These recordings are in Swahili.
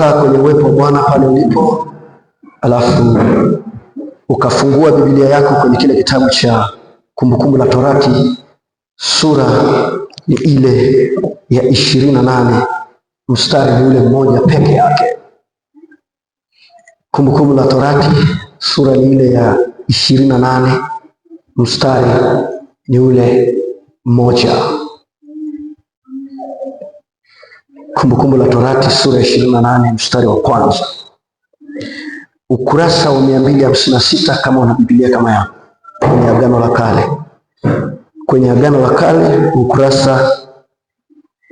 ukakaa kwenye uwepo wa Bwana pale ulipo, alafu ukafungua Biblia yako kwenye kile kitabu cha Kumbukumbu la Torati, sura ni ile ya 28 mstari ni ule mmoja peke yake. Kumbukumbu la Torati sura ni ile ya 28 mstari ni ule mmoja. Kumbukumbu la Torati sura ya 28 mstari wa kwanza, ukurasa wa 256 kama una Biblia kama yangu, kwenye Agano la Kale. Kwenye Agano la Kale ukurasa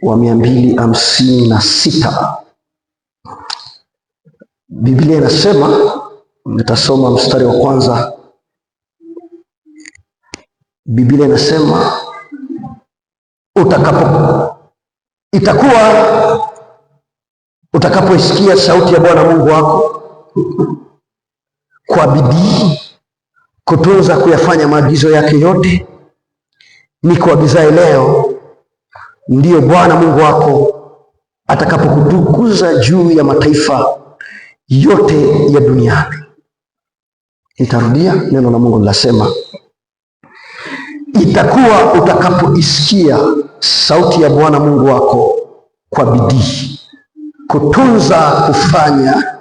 wa 256 Biblia inasema, nitasoma mstari wa kwanza. Biblia inasema utakapoisikia sauti ya Bwana Mungu wako kwa bidii kutunza kuyafanya maagizo yake yote nikuagizaye leo, ndiyo Bwana Mungu wako atakapokutukuza juu ya mataifa yote ya duniani. Nitarudia, neno la Mungu linasema, itakuwa utakapoisikia sauti ya Bwana Mungu wako kwa bidii kutunza kufanya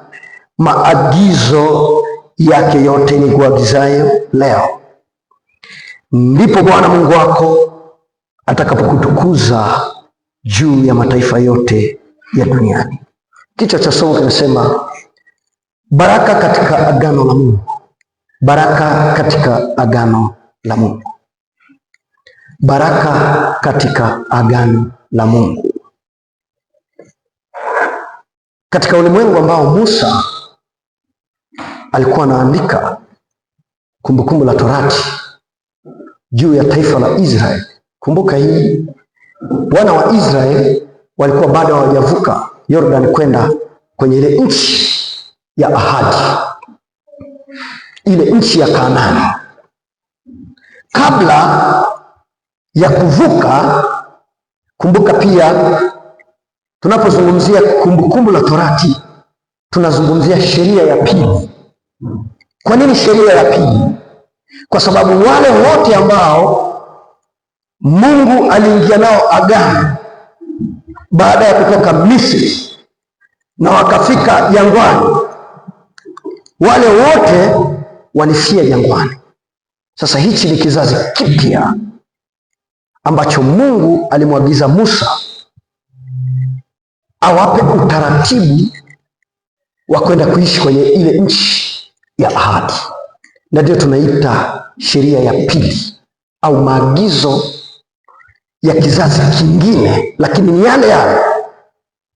maagizo yake yote nikuagizayo leo, ndipo Bwana Mungu wako atakapokutukuza juu ya mataifa yote ya duniani. Kichwa cha somo kinasema baraka katika agano la Mungu. Baraka katika agano la Mungu. Baraka katika agano la Mungu. Katika ulimwengu ambao Musa alikuwa anaandika Kumbukumbu la Torati juu ya taifa la Israeli. Kumbuka hii, wana wa Israeli walikuwa bado hawajavuka Yordan kwenda kwenye ile nchi ya ahadi, ile nchi ya Kanaani. Kabla ya kuvuka, kumbuka pia tunapozungumzia Kumbukumbu la Torati tunazungumzia sheria ya pili. Kwa nini sheria ya pili? Kwa sababu wale wote ambao Mungu aliingia nao agano baada ya kutoka Misri na wakafika jangwani, wale wote walifia jangwani. Sasa hichi ni kizazi kipya ambacho Mungu alimwagiza Musa awape utaratibu wa kwenda kuishi kwenye ile nchi ya ahadi, na ndio tunaita sheria ya pili au maagizo ya kizazi kingine, lakini ni yale yale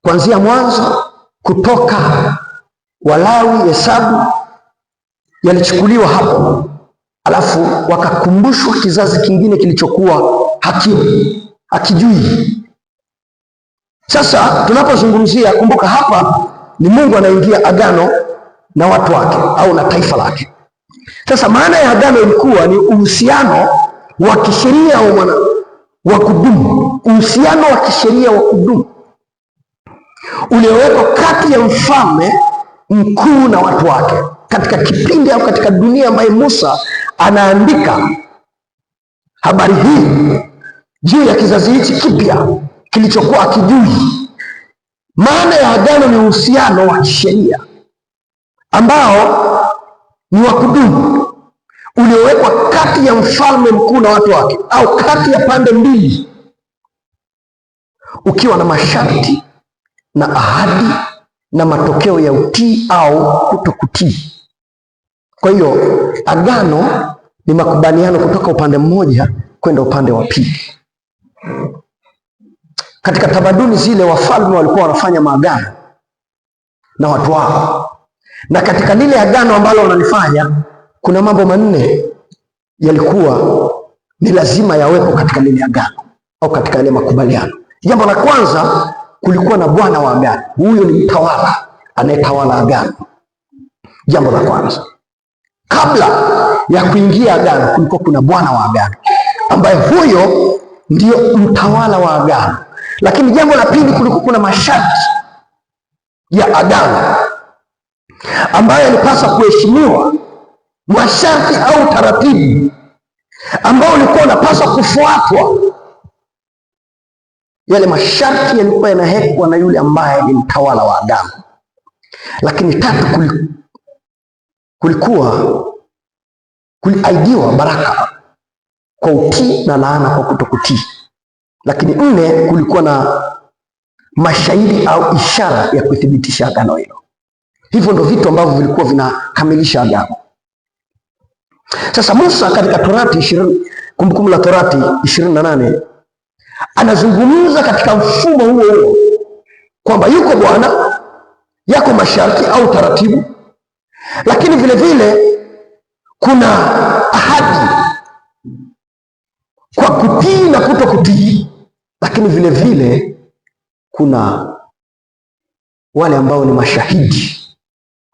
kuanzia Mwanzo, Kutoka, Walawi, Hesabu, yalichukuliwa hapo, alafu wakakumbushwa kizazi kingine kilichokuwa hakijui. Sasa tunapozungumzia, kumbuka hapa ni Mungu anaingia agano na watu wake au na taifa lake. Sasa maana ya agano ilikuwa ni uhusiano wa kisheria wa kudumu, uhusiano wa kisheria wa kudumu uliowekwa kati ya mfalme mkuu na watu wake katika kipindi au katika dunia ambayo Musa anaandika habari hii juu ya kizazi hichi kipya kilichokuwa akijui. Maana ya agano ni uhusiano wa kisheria ambao ni wa kudumu uliowekwa kati ya mfalme mkuu na watu wake au kati ya pande mbili, ukiwa na masharti na ahadi na matokeo ya utii au kutokutii. Kwa hiyo agano ni makubaliano kutoka upande mmoja kwenda upande wa pili. Katika tamaduni zile, wafalme walikuwa wanafanya maagano na watu wao, na katika lile agano ambalo wanalifanya kuna mambo manne yalikuwa ni lazima yawepo katika lile agano au katika ile makubaliano. Jambo la kwanza, kulikuwa na bwana wa agano. Huyo ni mtawala anayetawala agano. Jambo la kwanza, kabla ya kuingia agano kulikuwa kuna bwana wa agano ambaye huyo ndio mtawala wa agano. Lakini jambo la pili, kulikuwa kuna masharti ya agano ambayo yalipaswa kuheshimiwa, masharti au taratibu ambao ulikuwa unapaswa kufuatwa. Yale masharti yalikuwa yanawekwa na yule ambaye ni mtawala wa agano. Lakini tatu, kuliahidiwa baraka kwa utii na laana kwa kutokutii. Lakini nne, kulikuwa na mashahidi au ishara ya kuthibitisha agano hilo. Hivyo ndio vitu ambavyo vilikuwa vinakamilisha agano. Sasa Musa katika Kumbukumbu la Torati 28 anazungumza katika mfumo huo kwamba yuko Bwana, yako masharti au taratibu, lakini vile vile kuna ahadi kwa kutii na kutokutii, lakini vile vile kuna wale ambao ni mashahidi.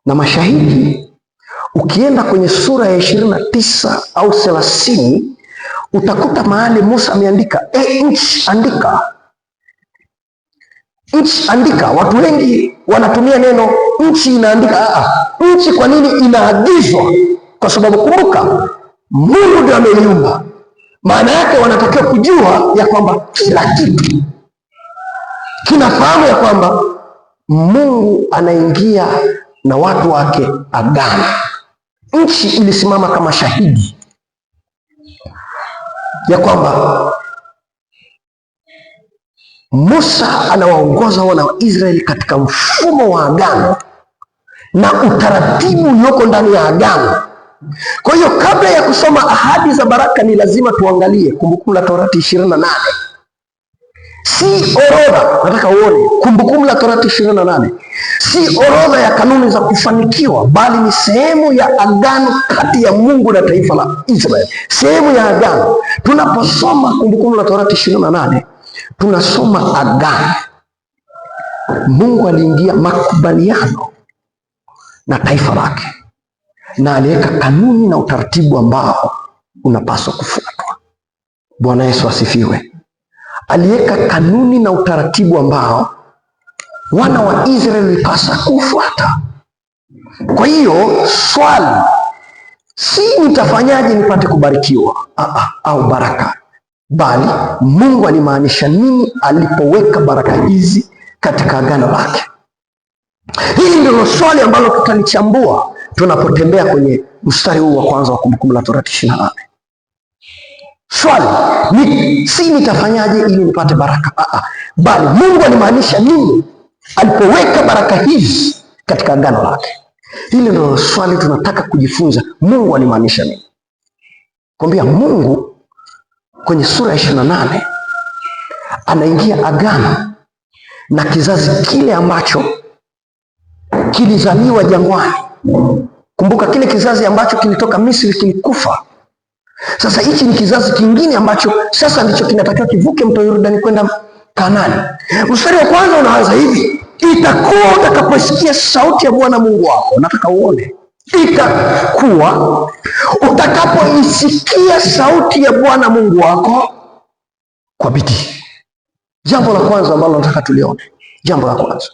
Na mashahidi, ukienda kwenye sura ya 29 au 30 utakuta mahali Musa ameandika nchi andika. Nchi andika. Watu wengi wanatumia neno nchi inaandika. Nchi kwa nini inaagizwa? Kwa sababu kumbuka, Mungu ndiye ameiumba. Maana yake wanatakiwa kujua ya kwamba kila kitu kinafahamu ya kwamba Mungu anaingia na watu wake agano. Nchi ilisimama kama shahidi ya kwamba Musa anawaongoza wana wa Israeli katika mfumo wa agano na utaratibu ulioko ndani ya agano. Kwa hiyo kabla ya kusoma ahadi za baraka ni lazima tuangalie Kumbukumbu la Torati 28. Si orodha, nataka uone Kumbukumbu la Torati 28 si orodha ya kanuni za kufanikiwa, bali ni sehemu ya agano kati ya Mungu na taifa la Israeli. Sehemu ya agano. Tunaposoma Kumbukumbu la Torati 28 tunasoma agano. Mungu aliingia makubaliano na taifa lake na aliweka kanuni na utaratibu ambao unapaswa kufuatwa. Bwana Yesu asifiwe. Aliweka kanuni na utaratibu ambao wana wa Israeli walipaswa kufuata. Kwa hiyo swali si nitafanyaje nipate kubarikiwa au baraka, bali Mungu alimaanisha nini alipoweka baraka hizi katika agano lake. Hili ndilo swali ambalo tutalichambua tunapotembea kwenye mstari huu wa kwanza wa Kumbukumbu la Torati 28. Swali si nitafanyaje ili nipate baraka, bali Mungu alimaanisha nini alipoweka baraka hizi katika agano lake. Hili ndilo swali tunataka kujifunza. Mungu alimaanisha nini? Kwambia Mungu kwenye sura ya 28 anaingia agano na kizazi kile ambacho kilizaliwa jangwani. Kumbuka kile kizazi ambacho kilitoka Misri kilikufa. Sasa hichi ni kizazi kingine ambacho sasa ndicho kinatakiwa kivuke mto Yordani kwenda Kanaani. Mstari wa kwanza unaanza hivi: itakuwa utakaposikia sauti ya Bwana Mungu wako. Nataka uone, itakuwa utakapoisikia sauti ya Bwana Mungu wako kwa bidii. Jambo la kwanza ambalo nataka tulione, jambo la kwanza,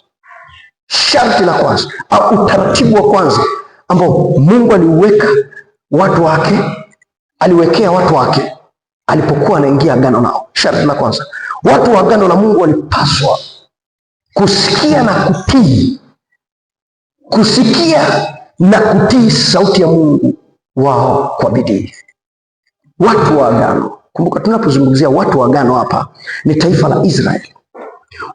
sharti la kwanza au utaratibu wa kwanza ambao Mungu aliwekea watu wake alipokuwa anaingia agano nao. Sharti la kwanza, watu wa agano la Mungu walipaswa kusikia na kutii sauti ya Mungu wao kwa bidii. Watu wa agano, kumbuka tunapozungumzia watu wa agano hapa ni taifa la Israeli.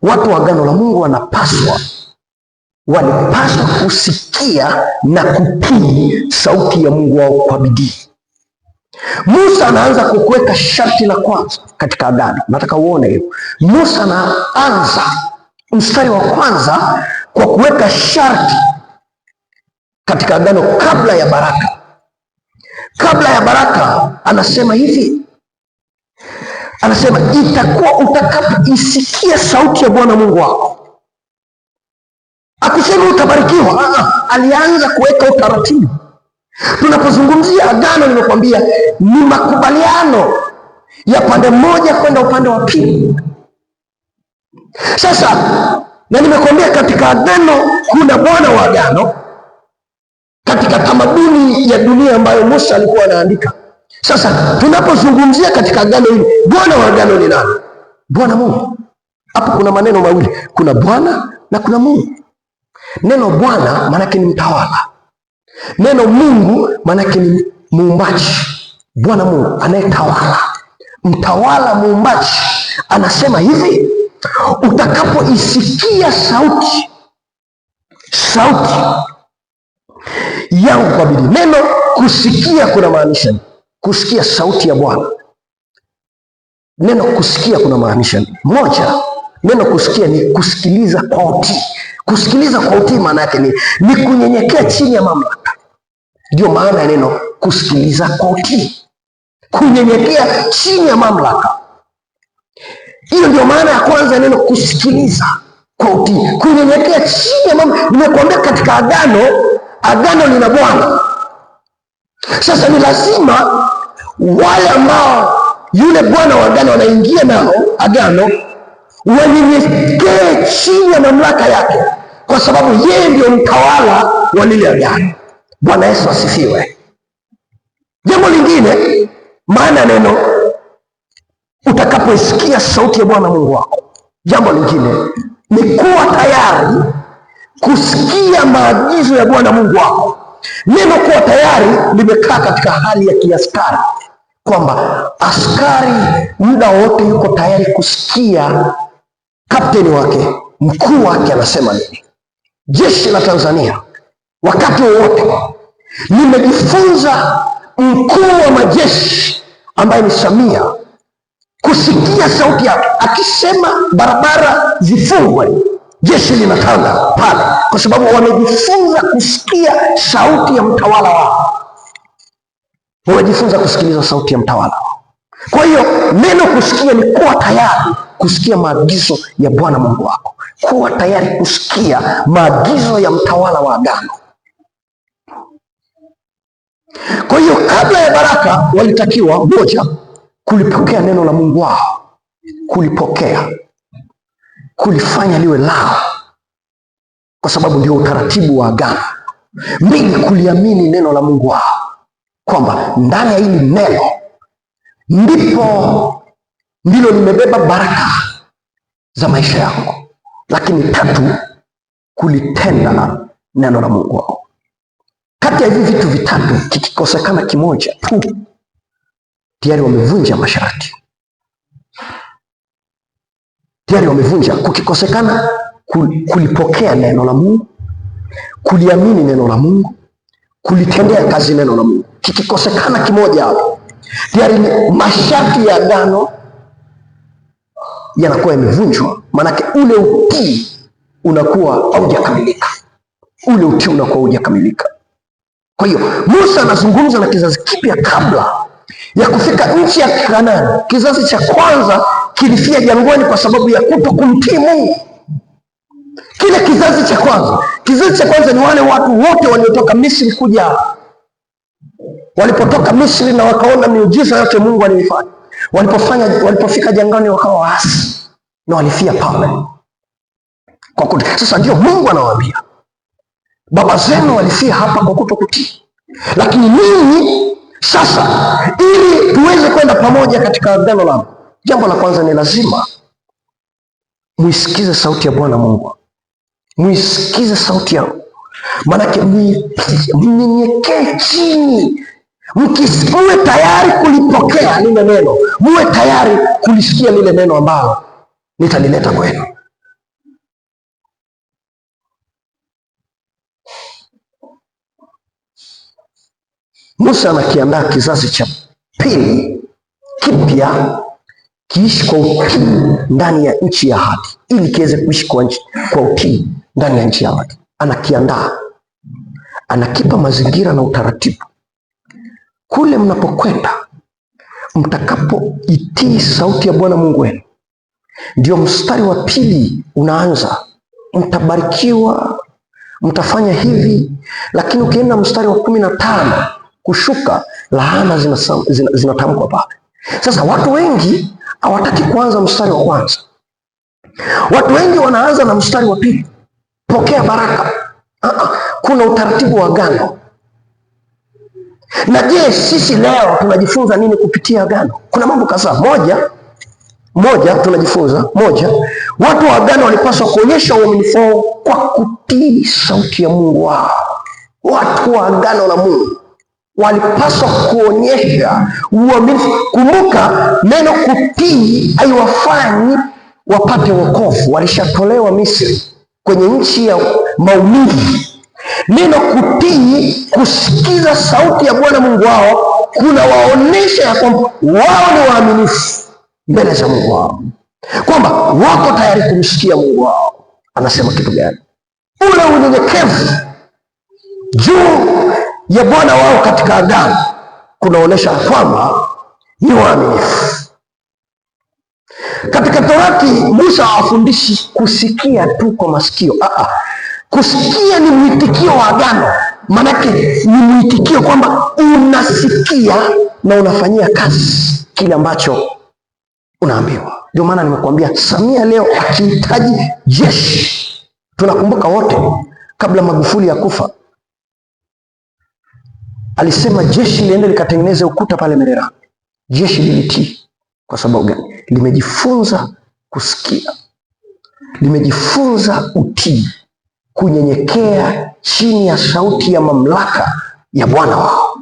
Watu wa agano la Mungu walipaswa kusikia na kutii sauti ya Mungu wao kwa bidii. Musa anaanza kuweka sharti la kwanza katika agano. Nataka uone hiyo. Musa anaanza mstari wa kwanza kwa kuweka sharti katika agano kabla ya baraka. Kabla ya baraka anasema hivi, anasema itakuwa utakapoisikia sauti ya Bwana Mungu wako. Akusema utabarikiwa. Alianza kuweka utaratibu. Tunapozungumzia agano, nimekwambia ni makubaliano ya pande moja kwenda upande wa pili. Sasa Na nimekuambia katika agano kuna bwana wa agano, katika tamaduni ya dunia ambayo Musa alikuwa anaandika. Sasa tunapozungumzia katika agano hili, bwana wa agano ni nani? Bwana Mungu. Hapo kuna maneno mawili, kuna Bwana na kuna Mungu. Neno Bwana maanake ni mtawala, neno Mungu maanake ni muumbaji. Bwana Mungu anayetawala, mtawala, muumbaji. Anasema hivi, utakapoisikia sauti yangu kwa bidii. Neno kusikia kuna maanisha kusikia sauti ya Bwana. Neno kusikia kuna maanisha moja, neno kusikia ni kusikiliza kwa utii. Kusikiliza kwa utii maana yake ni kunyenyekea chini ya mamlaka. Ndio maana ya neno kusikiliza kwa utii, kunyenyekea chini ya mamlaka. Hiyo ndio maana ya kwanza neno kusikiliza kwa utii, kunyenyekea chini ya mamlaka. Nimekuambia katika agano lina Bwana. Sasa ni lazima wale ambao yule bwana wa agano wanaingia nao agano wanyenyekee chini ya mamlaka yake, kwa sababu yeye ndio mtawala wa lile agano. Bwana Yesu asifiwe. Jambo lingine, maana neno utakapoisikia sauti ya Bwana Mungu wako, jambo lingine ni kuwa tayari kusikia maagizo ya Bwana Mungu wako. Neno kuwa tayari limekaa katika hali ya kiaskari, kwamba askari muda wote yuko tayari kusikia kapteni wake, mkuu wake anasema nini. Jeshi la Tanzania wakati wowote, nimejifunza mkuu wa majeshi ambaye ni Samia, kusikia sauti yake akisema barabara zifungwe, jeshi linatanda pale, kwa sababu wamejifunza kusikia sauti ya mtawala wao. Wamejifunza kusikiliza sauti ya mtawala wao. Kwa hiyo neno kusikia ni kuwa tayari kusikia maagizo ya Bwana Mungu wako, kuwa tayari kusikia maagizo ya mtawala wa agano. Kwa hiyo kabla ya baraka walitakiwa moja, kulipokea neno la Mungu wao, kulipokea, kulifanya liwe lao, kwa sababu ndio utaratibu wa agano. Mbili, kuliamini neno la Mungu wao, kwamba ndani ya hili neno ndilo limebeba baraka za maisha yako. Lakini tatu, kulitenda neno la Mungu wao. Kati ya hivi vitu vitatu kikikosekana kimoja tu, tayari wamevunja masharti, tayari wamevunja. Kukikosekana kulipokea neno la Mungu, kuliamini neno la Mungu, kulitendea kazi neno la Mungu, kikikosekana kimoja hapo, tayari masharti ya agano yanakuwa yamevunjwa. Maanake ule utii unakuwa haujakamilika, ule utii unakuwa haujakamilika. Kwa hiyo Musa anazungumza na kizazi kipya kabla ya kufika nchi ya Kanaani. Kizazi cha kwanza kilifia jangwani kwa sababu ya kuto kumtii Mungu. Kile kizazi cha kwanza ni wale watu wote waliotoka Misri kuja. Walipotoka Misri na wakaona miujiza yote Mungu alifanya, walipofika jangwani wakawa waasi na walifia pale. Sasa ndio Mungu anawaambia, baba zenu walifia hapa kwa kutokutii, lakini ninyi sasa, ili tuweze kwenda pamoja katika agano langu, jambo la kwanza ni lazima muisikize sauti ya Bwana Mungu. Muisikize sauti yangu, maanake mnyenyekee chini, muwe tayari kulipokea lile neno, muwe tayari kulisikia lile neno ambalo nitalileta kwenu. Musa anakiandaa kizazi cha pili kipya kiishi kwa utii ndani ya nchi ya ahadi, ili kiweze kuishi kwa utii ndani ya nchi ya ahadi. Anakiandaa, anakipa mazingira na utaratibu. Kule mnapokwenda, mtakapoitii sauti ya Bwana Mungu wenu, ndio mstari wa pili unaanza, mtabarikiwa, mtafanya hivi. Lakini ukienda mstari wa 15 kushuka, laana zinatamkwa pale. Sasa watu wengi hawataki kuanza mstari wa kwanza, Watu wengi wanaanza na mstari wa pili, pokea baraka. Kuna utaratibu wa agano. Na je, sisi leo tunajifunza nini kupitia agano? Kuna mambo kadhaa. Moja tunajifunza, watu wa agano walipaswa kuonyesha uaminifu wao kwa kutii sauti ya Mungu wao. Watu wa agano la Mungu walipaswa kuonyesha uaminifu. Kumbuka, neno kutii haiwafanyi wapate wokovu. Walishatolewa Misri, kwenye nchi ya maumivu. Neno kutii, kusikiza sauti ya Bwana Mungu wao, kuna waonesha ya kwamba wao ni waaminifu mbele za Mungu wao, kwamba wako tayari kumsikia Mungu wao anasema kitu gani. Ule unyenyekevu juu ya Bwana wao katika agano kunaonesha kwamba ni waaminifu. Katika Torati, Musa hawafundishi kusikia tu kwa masikio. Kusikia ni mwitikio wa agano. Maanake ni mwitikio kwamba unasikia na unafanyia kazi kile ambacho unaambiwa. Ndio maana nimekuambia Samia leo akihitaji jeshi, tunakumbuka wote kabla Magufuli ya kufa alisema jeshi liende likatengeneze ukuta pale Merera. Jeshi lilitii. Kwa sababu gani? Limejifunza kusikia, limejifunza utii, kunyenyekea chini ya sauti ya mamlaka ya Bwana wao,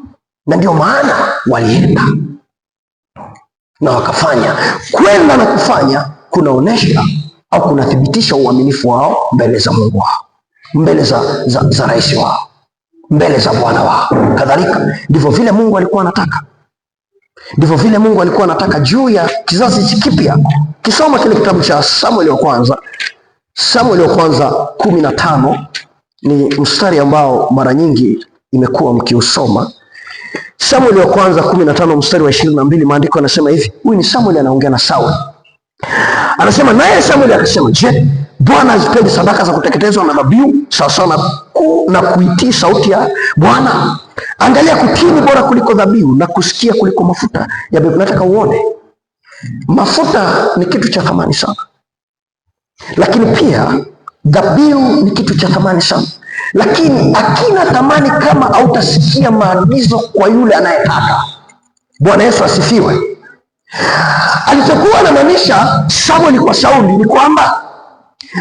na ndio maana walienda na wakafanya. Kwenda na kufanya kunaonesha au kunathibitisha uaminifu wao mbele za Mungu wao, mbele za rais wao, mbele za Bwana wao. Kadhalika ndivyo vile Mungu alikuwa anataka, ndivyo vile Mungu alikuwa anataka juu ya kizazi kipya. Kisoma kile kitabu cha Samueli wa kwanza 15 ni mstari ambao mara nyingi imekuwa mkiusoma. Samueli wa kwanza 15 mstari wa 22, maandiko yanasema hivi. Huyu ni Samueli anaongea na Sauli. Anasema, naye Samueli akasema, je, Bwana hazipendi sadaka za kuteketezwa na dhabihu sawasawa na kuitii sauti ya Bwana? Angalia, kutii ni bora kuliko dhabihu na kusikia kuliko mafuta ya bebu. Nataka uone mafuta ni kitu cha thamani sana, lakini pia dhabihu ni kitu cha thamani sana, lakini hakina thamani kama hautasikia maagizo kwa yule anayetaka. Bwana Yesu asifiwe. Alichokuwa anamaanisha Samueli kwa Sauli ni kwamba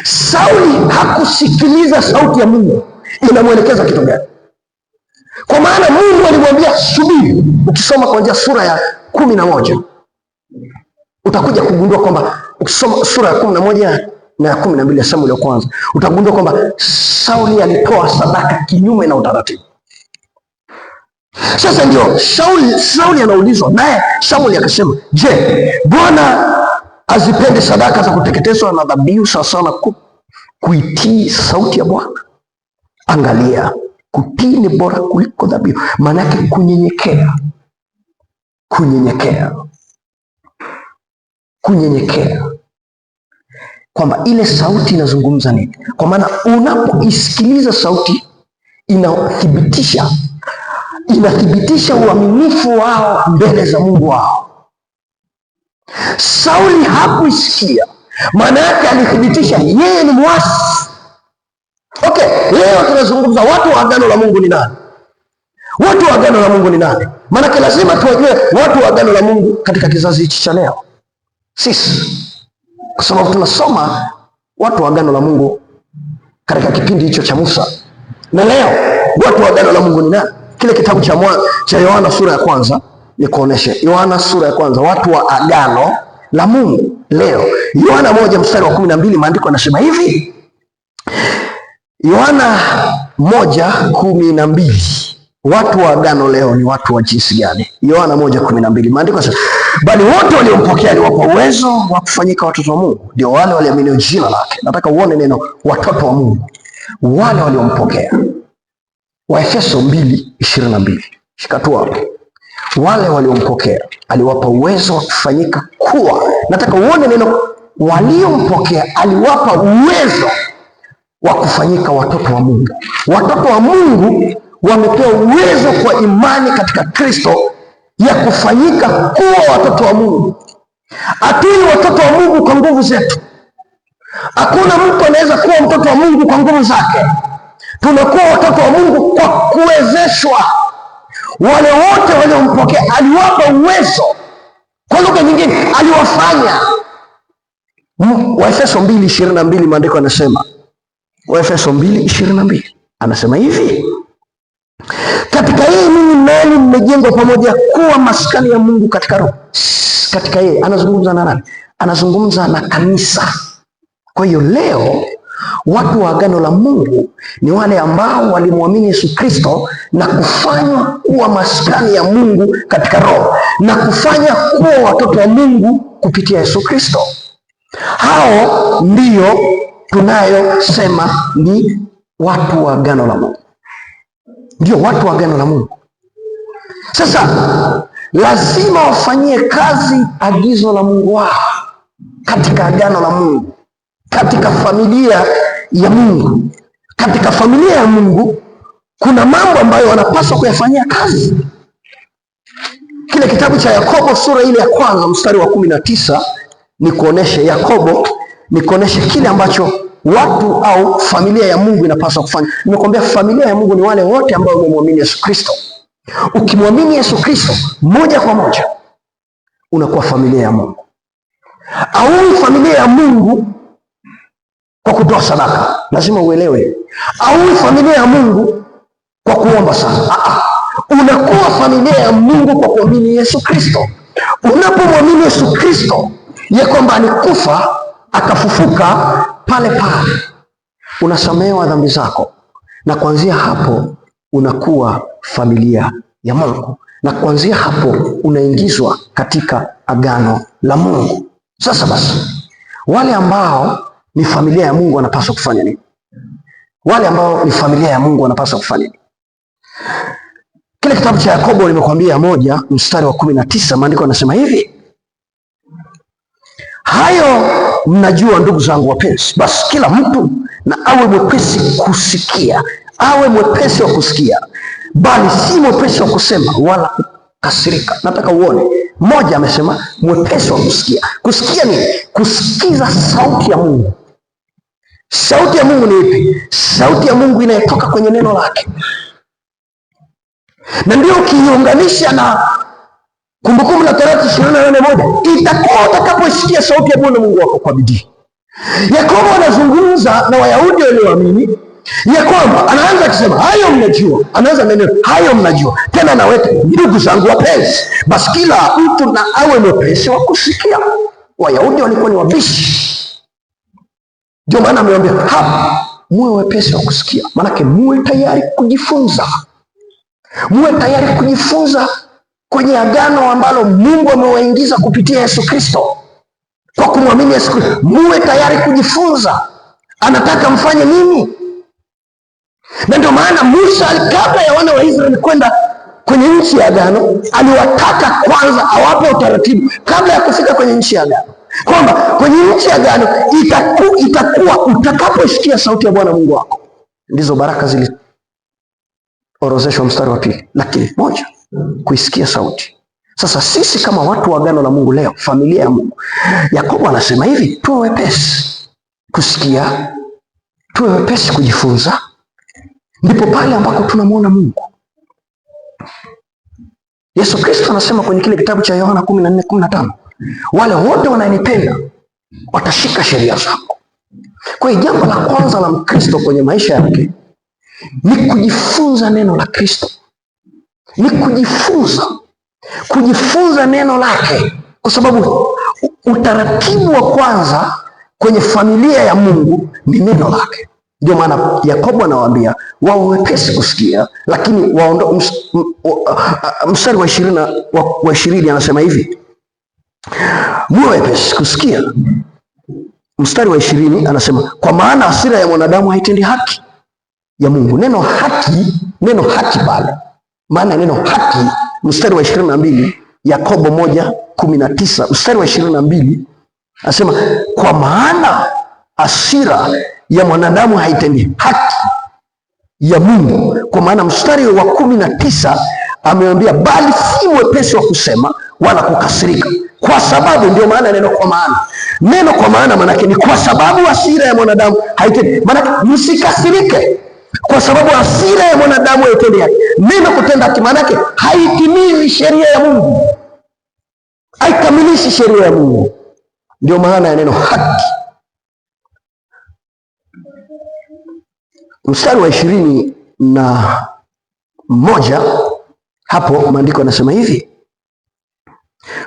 Sauli hakusikiliza sauti ya Mungu inamwelekeza kitu gani. Kwa maana Mungu alimwambia subiri. Ukisoma kuanzia sura ya 11 utakuja kugundua kwamba, ukisoma sura ya 11 na 12 ya Samueli wa kwanza utagundua kwamba Sauli alitoa sadaka kinyume na utaratibu. Sasa ndio Sauli anaulizwa, naye Samueli akasema, je, Bwana azipende sadaka za kuteketezwa na dhabihu sawasawa na kuitii sauti ya Bwana? Angalia, kutii ni bora kuliko dhabihu. Maana yake kunyenyekea, kwamba ile sauti inazungumza nini. Kwa maana unapoisikiliza sauti inathibitisha uaminifu wao mbele za Mungu wao. Sauli hakuisikia, maana yake alithibitisha yeye ni mwasi. Okay, leo tunazungumza watu wa agano la Mungu ni nani? Watu wa agano la Mungu ni nani? Maana lazima tuwajue watu wa agano la Mungu katika kizazi hichi cha leo. Sisi kwa sababu tunasoma watu wa agano la Mungu katika kipindi hicho cha Musa. Na leo watu wa agano la Mungu ni nani? Kile kitabu cha Yohana sura ya kwanza nikuoneshe. Yohana sura ya kwanza, watu wa agano la Mungu leo. Yohana 1 mstari wa 12, maandiko yanasema hivi. Yohana 1:12. Watu wa agano leo ni watu wa jinsi gani? Yohana 1:12, maandiko yanasema, bali wote waliompokea aliwapa uwezo wa kufanyika watoto wa Mungu, ndio wale waliamini jina lake. Nataka uone neno watoto wa Mungu, wale waliompokea. Waefeso 2:22. Shika tu hapo. Wale waliompokea aliwapa uwezo wa kufanyika kuwa. Nataka uone neno waliompokea, aliwapa uwezo wa kufanyika watoto wa Mungu. Watoto wa Mungu wamepewa uwezo kwa imani katika Kristo ya kufanyika kuwa watoto wa Mungu. Hatui watoto wa Mungu kwa nguvu zetu. Hakuna mtu anaweza kuwa mtoto wa Mungu kwa nguvu zake. Tunakuwa watoto wa Mungu kwa kuwezeshwa. Wale wote waliompokea aliwapa uwezo. Kwa lugha nyingine aliwafanya. Waefeso 2:22 maandiko yanasema, Waefeso 2:22 anasema hivi, katika yeye ninyi nanyi mmejengwa pamoja kuwa maskani ya Mungu katika Roho. Katika yeye anazungumza na nani? Anazungumza na kanisa. Kwa hiyo leo watu wa agano la Mungu ni wale ambao walimwamini Yesu Kristo na kufanywa kuwa maskani ya Mungu katika Roho na kufanya kuwa watoto wa Mungu kupitia Yesu Kristo. Hao ndio tunayosema ni watu wa agano la Mungu. Ndio watu wa agano la Mungu. Sasa lazima wafanyie kazi agizo la Mungu wao katika agano la Mungu, katika familia ya Mungu. Katika familia ya Mungu kuna mambo ambayo wanapaswa kuyafanyia kazi. Kile kitabu cha Yakobo sura ile ya kwanza mstari wa 19 ni kuonesha Yakobo, ni kuonesha kile ambacho watu au familia ya Mungu inapaswa kufanya. Nimekwambia familia ya Mungu ni wale wote ambao wamemwamini Yesu Kristo. Ukimwamini Yesu Kristo moja kwa moja unakuwa familia ya Mungu. Au familia ya Mungu kwa kutoa sadaka, lazima uelewe. Au familia ya Mungu kwa kuomba sana. Unakuwa familia ya Mungu kwa kuamini Yesu Kristo. Unapomwamini Yesu Kristo ya kwamba alikufa akafufuka pale pale, unasamehewa dhambi zako, na kuanzia hapo unakuwa familia ya Mungu, na kuanzia hapo unaingizwa katika agano la Mungu. Sasa basi, wale ambao ni familia ya Mungu wanapaswa kufanya nini? Wale ambao ni familia ya Mungu wanapaswa kufanya nini? Kile kitabu cha Yakobo nimekwambia 1 mstari wa 19, maandiko yanasema hivi, hayo mnajua ndugu zangu wapenzi, basi kila mtu na awe mwepesi kusikia, awe mwepesi wa kusikia, bali si mwepesi wa kusema wala kukasirika. Nataka uone, mmoja amesema mwepesi wa kusikia. Kusikia nini? Kusikiza sauti ya Mungu. Sauti ya Mungu ni ipi? Sauti ya Mungu inayotoka kwenye neno lake, na ndio ukiunganisha na Kumbukumbu la Torati 28:1 itakuwa utakapoisikia sauti ya Bwana Mungu wako kwa bidii. Yakobo anazungumza na Wayahudi walioamini ya kwamba anaanza akisema hayo mnajua, anaanza neno hayo mnajua, tena naweka ndugu zangu wapenzi, basi kila mtu na awe mwepesi wa kusikia. Wayahudi walikuwa ni wabishi, ndio maana amewaambia hapa muwe wepesi wa kusikia, maanake muwe tayari kujifunza, muwe tayari kujifunza kwenye agano ambalo Mungu amewaingiza kupitia Yesu Kristo. Kwa kumwamini Yesu Kristo, muwe tayari kujifunza anataka mfanye nini. Na ndio maana Musa kabla ya wana wa Israeli kwenda kwenye nchi ya agano, aliwataka kwanza awape utaratibu kabla ya kufika kwenye nchi ya agano, kwamba kwenye nchi ya agano itakuwa utakaposikia sauti ya Bwana Mungu wako, ndizo baraka ziliorozeshwa mstari wa 2, lakini moja, kuisikia sauti. Sasa sisi kama watu wa agano la Mungu leo, familia ya Mungu, Yakobo anasema hivi, tuwe wepesi kusikia, tuwe wepesi kujifunza, ndipo pale ambako tunamwona Mungu. Yesu Kristo anasema kwenye kile kitabu cha Yohana 14:15, wale wote wananipenda watashika sheria zangu. Kwa hiyo jambo la kwanza la Mkristo kwenye maisha yake ni kujifunza neno la Kristo, ni kujifunza neno lake, kwa sababu utaratibu wa kwanza kwenye familia ya Mungu ni neno lake. Ndio maana Yakobo anawaambia wao wepesi kusikia, lakini mstari wa 20 anasema hivi, muwe wepesi kusikia. Mstari wa 20 anasema kwa maana hasira ya mwanadamu haitendi haki ya Mungu. Neno haki pale, maana neno haki, mstari wa 22, Yakobo 1:19, mstari wa 22 anasema kwa maana hasira ya mwanadamu haitendi haki ya Mungu. Kwa maana mstari wa 19 amewambia bali si mwepesi wa kusema wala kukasirika. Kwa sababu, ndio maana neno kwa maana. Neno kwa maana manake ni kwa sababu hasira ya mwanadamu haitendi. Manake msikasirike kwa sababu hasira ya mwanadamu haitendi haki. Neno kutenda haki manake haitimizi sheria ya Mungu, haikamilishi sheria ya Mungu. Ndio maana ya neno haki. Mstari wa 21 hapo maandiko yanasema hivi: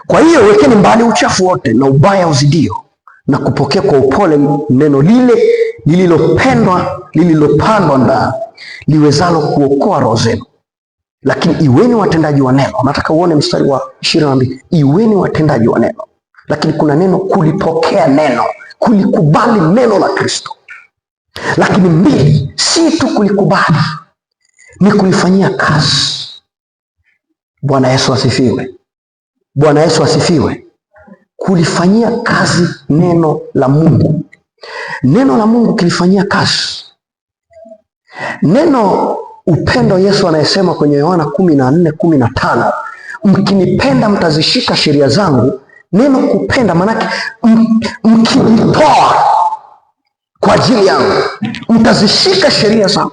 kwa hiyo wekeni mbali uchafu wote na ubaya uzidio, na kupokea kwa upole neno lile lililopandwa ndani, liwezalo kuokoa roho zenu. Lakini iweni watendaji wa neno. Nataka uone mstari wa 22, iweni watendaji wa neno. Lakini kuna neno kulipokea neno, kulikubali neno la Kristo. Lakini 2, si tu kulikubali, ni kulifanyia kazi. Bwana Yesu asifiwe. Bwana Yesu asifiwe. Kulifanyia kazi neno la Mungu. Neno la Mungu kilifanyia kazi. Neno upendo, Yesu anayesema kwenye Yohana 14:15, mkinipenda mtazishika sheria zangu. Neno kupenda manake mkinitoa kwa ajili yangu mtazishika sheria zangu,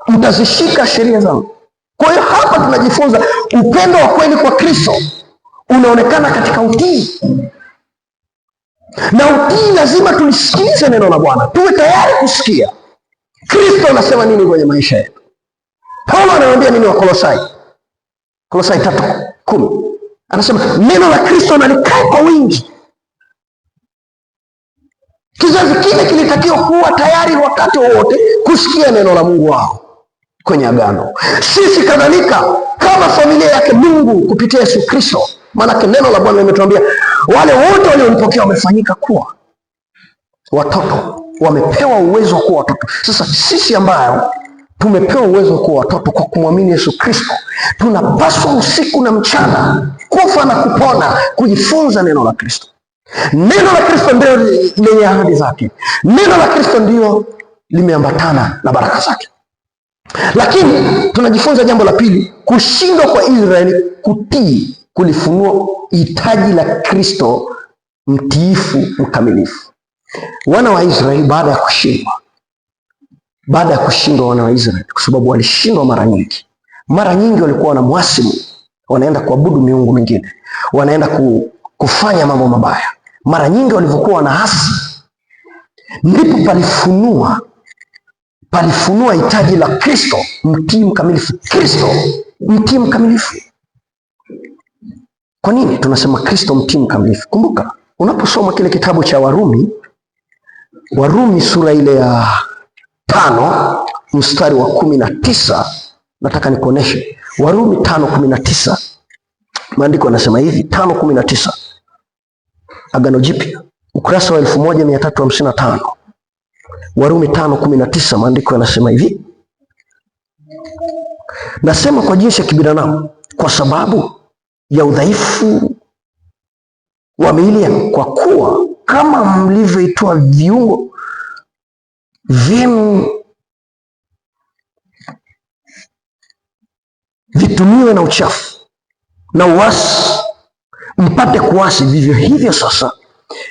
mtazishika sheria zangu. Kwa hiyo hapa tunajifunza upendo wa kweli kwa Kristo unaonekana katika utii, na utii lazima tulisikilize neno la Bwana, tuwe tayari kusikia Kristo anasema nini kwenye maisha yetu. Paulo anawaambia nini Wakolosai? Kolosai 3:10 anasema neno la Kristo nalikae kwa wingi. Kizazi kile kilitakiwa kuwa tayari wakati wowote kusikia neno la Mungu wao kwenye agano. Sisi kadhalika kama familia yake Mungu kupitia Yesu Kristo, maana neno la Bwana limetuambia wale wote walionipokea wamefanyika kuwa watoto, wamepewa uwezo wa kuwa watoto. Sasa sisi ambao tumepewa uwezo wa kuwa watoto kwa kumwamini Yesu Kristo, tunapaswa usiku na mchana, kufa na kupona, kujifunza neno la Kristo. Neno la Kristo ndio lenye ahadi zake. Neno la Kristo ndio limeambatana na baraka zake. Lakini tunajifunza jambo la pili, kushindwa kwa Israeli kutii kulifunua hitaji la Kristo mtiifu mkamilifu. Wana wa Israeli baada ya kushindwa wana wa Israeli, kwa sababu walishindwa mara nyingi walikuwa wanamwasi Mungu, wanaenda kuabudu miungu mingine, wanaenda kufanya mambo mabaya. Mara nyingi walivyokuwa wanaasi, ndipo palifunua hitaji la Kristo mtii mkamilifu. Kristo mtii mkamilifu. Kwa nini tunasema Kristo mtii mkamilifu? Kumbuka unaposoma kile kitabu cha Warumi sura ile ya 5 mstari wa 19, nataka nikuoneshe Warumi 5:19. Maandiko yanasema hivi, 5:19, Agano Jipya, ukurasa wa 1355. Warumi 5:19, maandiko yanasema hivi: nasema kwa jinsi ya kibinadamu, kwa sababu ya udhaifu wa miili yenu, kwa kuwa kama mlivyoitoa viungo vyenu vitumiwe na uchafu na uasi mpate kuasi, vivyo hivyo sasa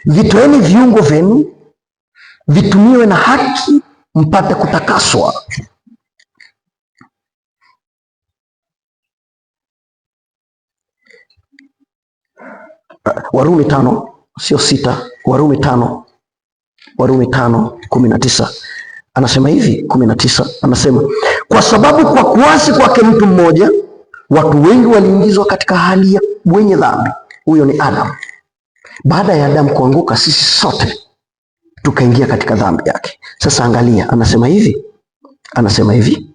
vitoeni viungo vyenu vitumiwe na haki mpate kutakaswa. Warumi 5, sio 6, Warumi 5:19 anasema hivi, 19 anasema kwa sababu kwa kuasi kwake mtu mmoja watu wengi waliingizwa katika hali ya wenye dhambi. Huyo ni Adamu. Baada ya Adamu kuanguka, sisi sote tukaingia katika dhambi yake. Sasa angalia, anasema hivi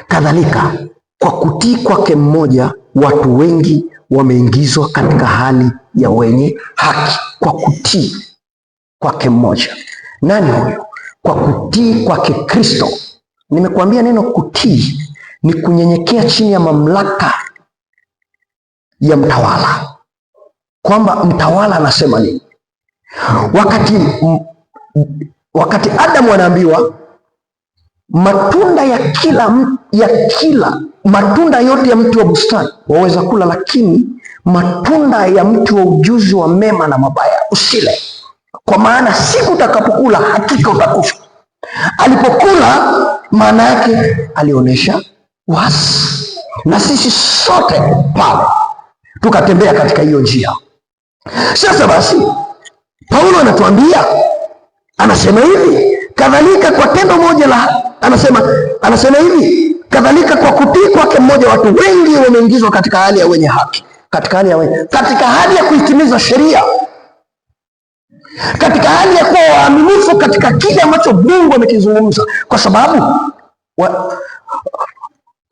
kadhalika kwa kutii kwake mmoja watu wengi wameingizwa katika hali ya wenye haki. Kwa kutii kwake mmoja. Nani huyo? Kwa kutii kwake Kristo. Nimekuambia neno kutii ni kunyenyekea chini ya mamlaka ya mtawala, kwamba mtawala anasema nini. Wakati Adamu anaambiwa matunda ya kila matunda yote ya mti wa bustani waweza kula, lakini matunda ya mti wa ujuzi wa mema na mabaya usile, kwa maana siku utakapokula hakika utakufa. Alipokula, maana yake alionyesha wazi, na sisi sote pale tukatembea katika hiyo njia. Sasa basi, Paulo anatuambia, anasema hivi, kadhalika kwa tendo moja la, anasema hivi, kadhalika kwa kutii kwake mmoja watu wengi wameingizwa katika hali ya wenye haki, katika hali ya kuitimiza sheria, katika hali ya kuwa waaminifu katika kile ambacho Mungu amekizungumza, kwa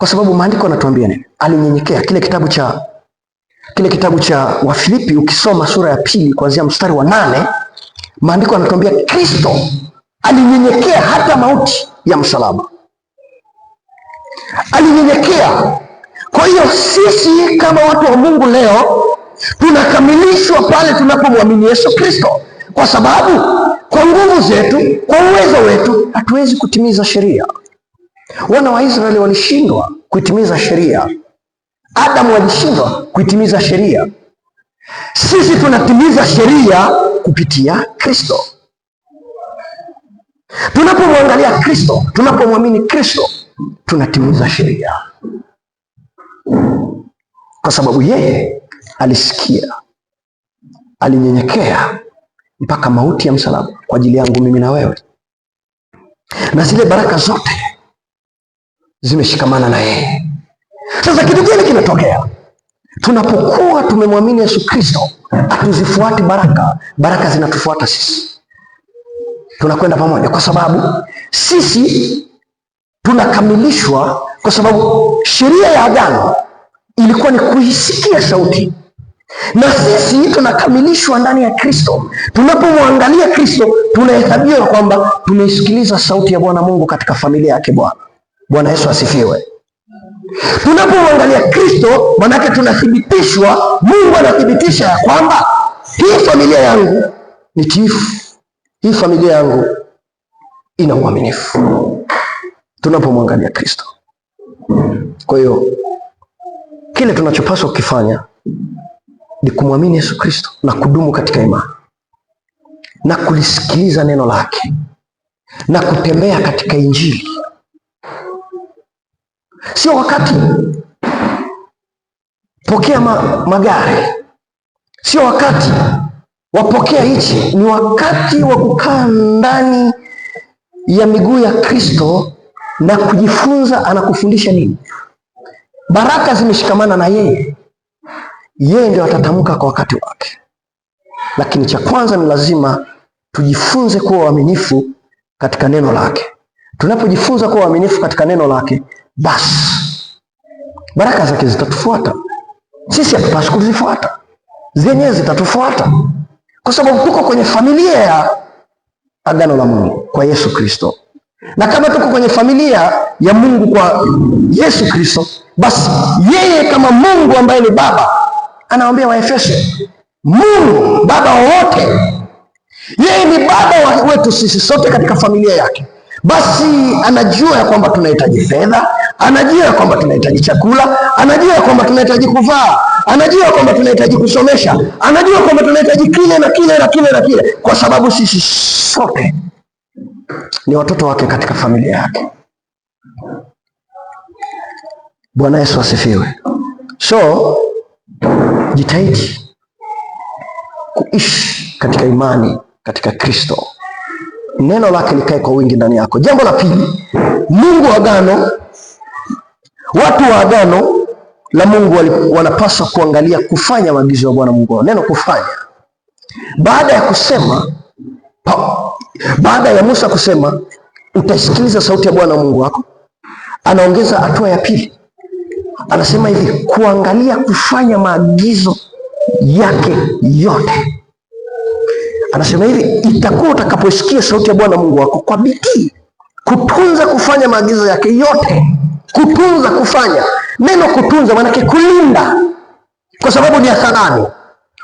sababu maandiko yanatuambia nini? Alinyenyekea. Kile kitabu cha Wafilipi, ukisoma sura ya 2 kuanzia mstari wa 8, maandiko yanatuambia Kristo alinyenyekea hata mauti ya msalaba, alinyenyekea. Kwa hiyo sisi kama watu wa Mungu leo tunakamilishwa pale tunapomwamini Yesu Kristo, kwa sababu kwa nguvu zetu, kwa uwezo wetu hatuwezi kutimiza sheria. Wana wa Israeli walishindwa kuitimiza sheria. Adamu alishindwa kuitimiza sheria. Sisi tunatimiza sheria kupitia Kristo. Tunapomwangalia Kristo, tunapomwamini Kristo, tunatimiza sheria, kwa sababu yeye alisikia, alinyenyekea mpaka mauti ya msalaba kwa ajili yangu mimi na wewe, na zile baraka zote zimeshikamana na yeye. Sasa kitu gani kinatokea tunapokuwa tumemwamini Yesu Kristo? Hatuzifuati baraka zinatufuata sisi, tunakwenda pamoja, kwa sababu sisi tunakamilishwa, kwa sababu sheria ya agano ilikuwa ni kuisikia sauti, na sisi tunakamilishwa ndani ya Kristo. Tunapomwangalia Kristo, tunahesabiwa kwamba tumeisikiliza sauti ya Bwana Mungu katika familia yake. Bwana Yesu asifiwe. Tunapomwangalia Kristo, manake tunathibitishwa, Mungu anathibitisha ya kwamba hii familia yangu ni tiifu, hii familia yangu ina uaminifu, tunapomwangalia Kristo. Kwa hiyo kile tunachopaswa kukifanya ni kumwamini Yesu Kristo na kudumu katika imani na kulisikiliza neno lake na kutembea katika Injili. Sio wakati pokea magari, sio wakati wapokea hichi, ni wakati wa kukaa ndani ya miguu ya Kristo na kujifunza anakufundisha nini. Baraka zimeshikamana na yeye, yeye ndio atatamka kwa wakati wake. Lakini cha kwanza ni lazima tujifunze kuwa waaminifu katika neno lake. Tunapojifunza kuwa waaminifu katika neno lake, basi baraka zake zitatufuata. Sisi hatupaswi kuzifuata, zenyewe zitatufuata, kwa sababu tuko kwenye familia ya agano la Mungu kwa Yesu Kristo. Na kama tuko kwenye familia ya Mungu kwa Yesu Kristo, basi yeye kama Mungu ambaye ni Baba, anawaambia Waefeso, Mungu Baba wote, yeye ni Baba wetu sisi sote katika familia yake. Basi anajua ya kwamba tunahitaji fedha, anajua ya kwamba tunahitaji chakula, anajua ya kwamba tunahitaji kuvaa, anajua ya kwamba tunahitaji kusomesha, anajua kwamba tunahitaji kile na kile na kile na kile, kwa sababu sisi sote ni watoto wake katika familia yake. Bwana Yesu asifiwe. So jitahidi kuishi katika imani katika Kristo, neno lake likae kwa wingi ndani yako. Jambo la pili, Mungu wa agano, watu wa agano la Mungu wanapaswa kuangalia kufanya maagizo ya Bwana Mungu wao. Neno kufanya, baada ya Musa kusema utasikiliza sauti ya Bwana Mungu wako, anaongeza hatua ya pili, anasema hivi, kuangalia kufanya maagizo yake yote. Anasema hivi, itakuwa utakaposikia sauti ya Bwana Mungu wako kwa bidii kutunza kufanya maagizo yake yote. Kutunza, kufanya. Neno kutunza maana yake kulinda, kwa sababu ni thamani.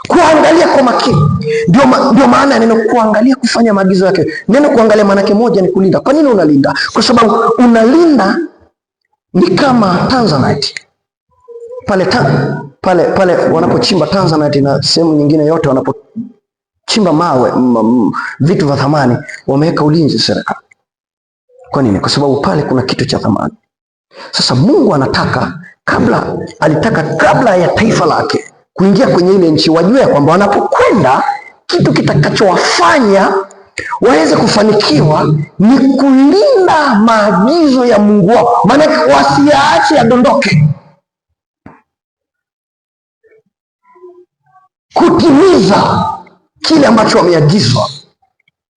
Kuangalia kwa makini, ndio maana ya neno kuangalia kufanya maagizo yake. Neno kuangalia maana yake moja ni kulinda. Kwa nini unalinda? Kwa sababu unalinda ni kama Tanzanite. Pale wanapochimba Tanzanite na sehemu nyingine yote wanapochimba mawe, vitu vya thamani, wameweka ulinzi serikali. Kwa nini? Kwa sababu pale kuna kitu cha thamani. Sasa Mungu alitaka kabla ya taifa lake kuingia kwenye ile nchi, wajue kwamba wanapokwenda, kitu kitakachowafanya waweze kufanikiwa ni kulinda maagizo ya Mungu wao, maana wasiyaache yadondoke, kutimiza kile ambacho wameagizwa,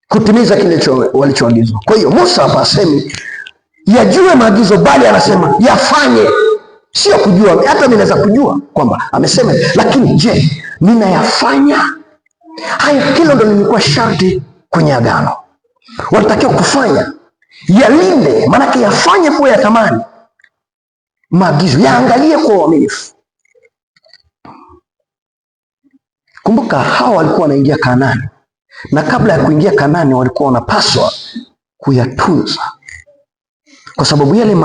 kutimiza kile walichoagizwa. Kwa hiyo Musa hapa asemi yajue maagizo, bali anasema yafanye. Sio kujua, hata mimi naweza kujua kwamba amesema, lakini je, ninayafanya haya? Hilo ndio lilikuwa sharti kwenye agano. Walitakiwa kufanya, yalinde, maanake yafanye kwa ya thamani, maagizo yaangalie kwa uaminifu. Kumbuka hawa walikuwa wanaingia Kanaani, na kabla ya kuingia Kanaani walikuwa wanapaswa kuyatunza, kwa sababu yale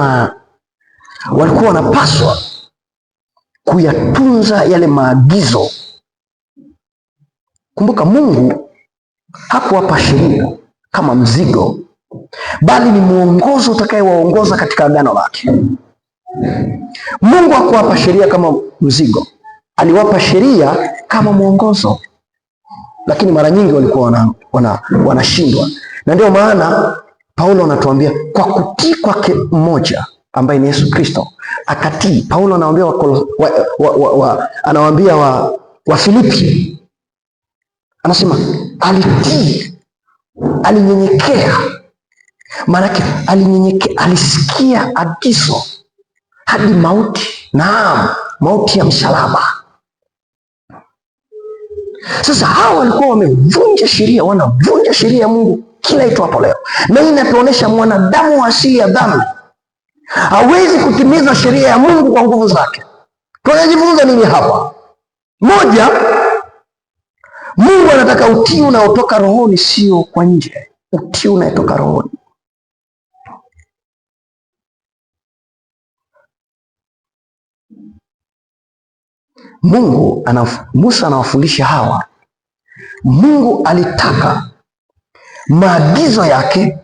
walikuwa wanapaswa kuyatunza yale maagizo. Kumbuka Mungu hakuwapa sheria kama mzigo, bali ni mwongozo utakayewaongoza katika agano lake. Mungu hakuwapa sheria kama mzigo, aliwapa sheria kama mwongozo, lakini mara nyingi walikuwa wanashindwa. Na ndio maana Paulo anatuambia kwa kutii kwake mmoja ambaye ni Yesu Kristo akatii. Paulo anawaambia wa Filipi, anasema alitii, alinyenyekea. Maanake alinyenyekea, alisikia agizo hadi mauti, naam, mauti ya msalaba. Sasa hawa walikuwa wamevunja sheria, wanavunja sheria ya Mungu kila itwapo leo, na hii inatuonyesha mwanadamu wa asili ya dhambi hawezi kutimiza sheria ya Mungu kwa nguvu zake. Tunajifunza nini hapa? Moja, Mungu anataka utii unaotoka rohoni, sio kwa nje. Utii unaotoka rohoni. Musa anawafundisha hawa, Mungu alitaka maagizo yake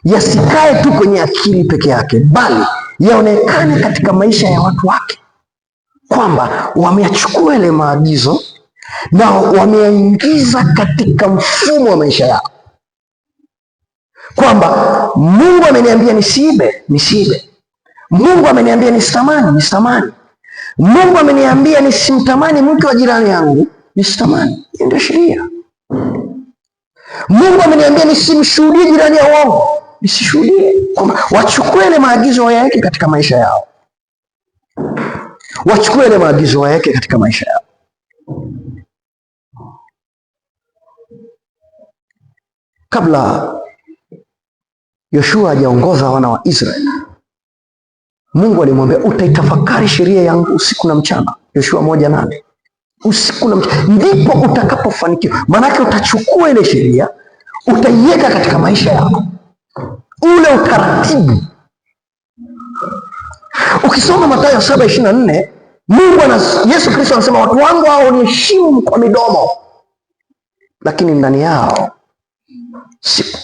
yasikae tu kwenye akili peke yake, bali yaonekane katika maisha ya watu wake, kwamba wameyachukua ile maagizo na wameyaingiza katika mfumo wa maisha yao, kwamba Mungu ameniambia nisiibe, nisiibe. Mungu ameniambia nisitamani, nisitamani. Mungu ameniambia nisimtamani mke wa jirani yangu, nisitamani. Hiyo ndio sheria. Mungu ameniambia nisimshuhudie jirani ya uongo, nisishuhudie. Kwamba wachukue ile maagizo wayaweke katika maisha yao, wachukue ile maagizo wayaweke katika maisha yao. Kabla Yoshua hajaongoza wana wa Israeli, Mungu alimwambia utaitafakari sheria yangu usiku na mchana. Yoshua 1:8. Usiku na mchana ndipo utakapofanikiwa. Maanake utachukua ile sheria utaiweka katika maisha yako, ule utaratibu. Ukisoma Mathayo 7:24, Yesu Kristo anasema watu wangu hao niheshimu kwa midomo, lakini ndani yao sipo.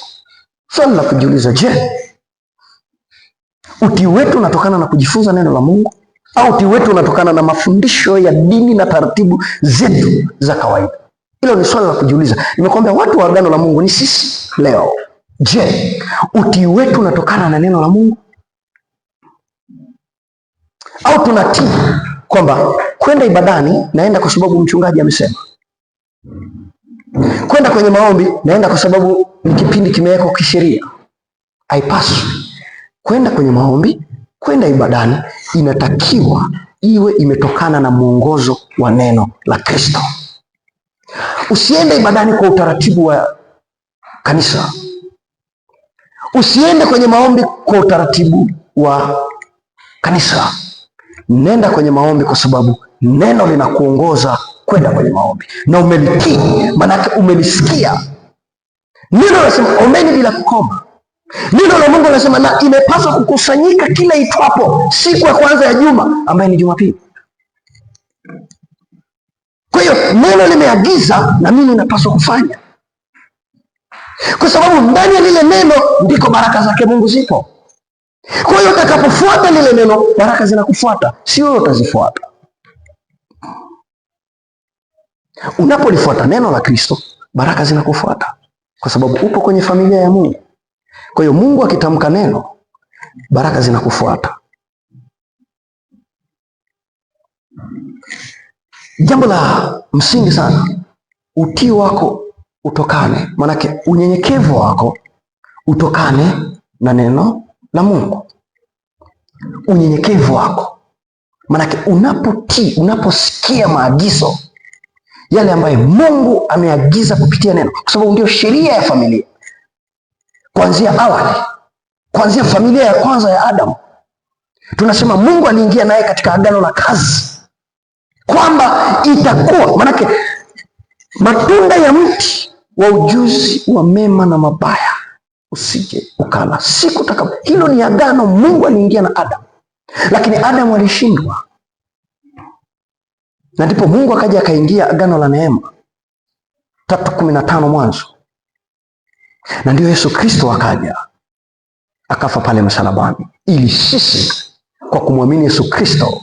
Swali la kujiuliza, je, utii wetu unatokana na kujifunza neno la Mungu, au utii wetu unatokana na mafundisho ya dini na taratibu zetu za kawaida? Hilo ni swali la kujiuliza. Nimekwambia watu wa agano la Mungu ni sisi leo. Je, utii wetu unatokana na neno la Mungu, au tunatii kwamba kwenda ibadani naenda kwa sababu mchungaji amesema, kwenda kwenye maombi naenda kwa sababu ni kipindi kimewekwa kisheria? Haipaswi. Kwenda kwenye maombi, kwenda ibadani inatakiwa iwe imetokana na mwongozo wa neno la Kristo. Usiende ibadani kwa utaratibu wa kanisa, usiende kwenye maombi kwa utaratibu wa kanisa. Nenda kwenye maombi kwa sababu neno linakuongoza kwenda kwenye maombi, na umelitii, maanake umelisikia. Neno linasema ombeni bila kukoma. Neno la Mungu linasema na imepaswa kukusanyika kila itwapo siku ya kwanza ya juma, ambaye ni Jumapili. Kwa hiyo neno limeagiza na mimi napaswa kufanya, kwa sababu ndani ya lile neno ndiko baraka zake Mungu zipo. Kwa hiyo utakapofuata lile neno, baraka zinakufuata, sio wewe utazifuata. Unapolifuata neno la Kristo, baraka zinakufuata kwa sababu upo kwenye familia ya Mungu. Kwa hiyo Mungu akitamka neno, baraka zinakufuata. Jambo la msingi sana, utii wako utokane, manake unyenyekevu wako utokane na neno la Mungu. Unyenyekevu wako, manake unapotii, unaposikia maagizo yale ambayo Mungu ameagiza kupitia neno, kwa sababu ndio sheria ya familia. Kuanzia awali, kuanzia familia ya kwanza ya Adamu, tunasema Mungu aliingia naye katika agano la kazi, kwamba itakuwa, manake matunda ya mti wa ujuzi wa mema na mabaya usije ukala siku utakapo. Hilo ni agano Mungu aliingia na Adamu, lakini Adamu alishindwa, na ndipo Mungu akaja akaingia agano la neema 3:15 Mwanzo, na ndio Yesu Kristo akaja akafa pale msalabani, ili sisi kwa kumwamini Yesu Kristo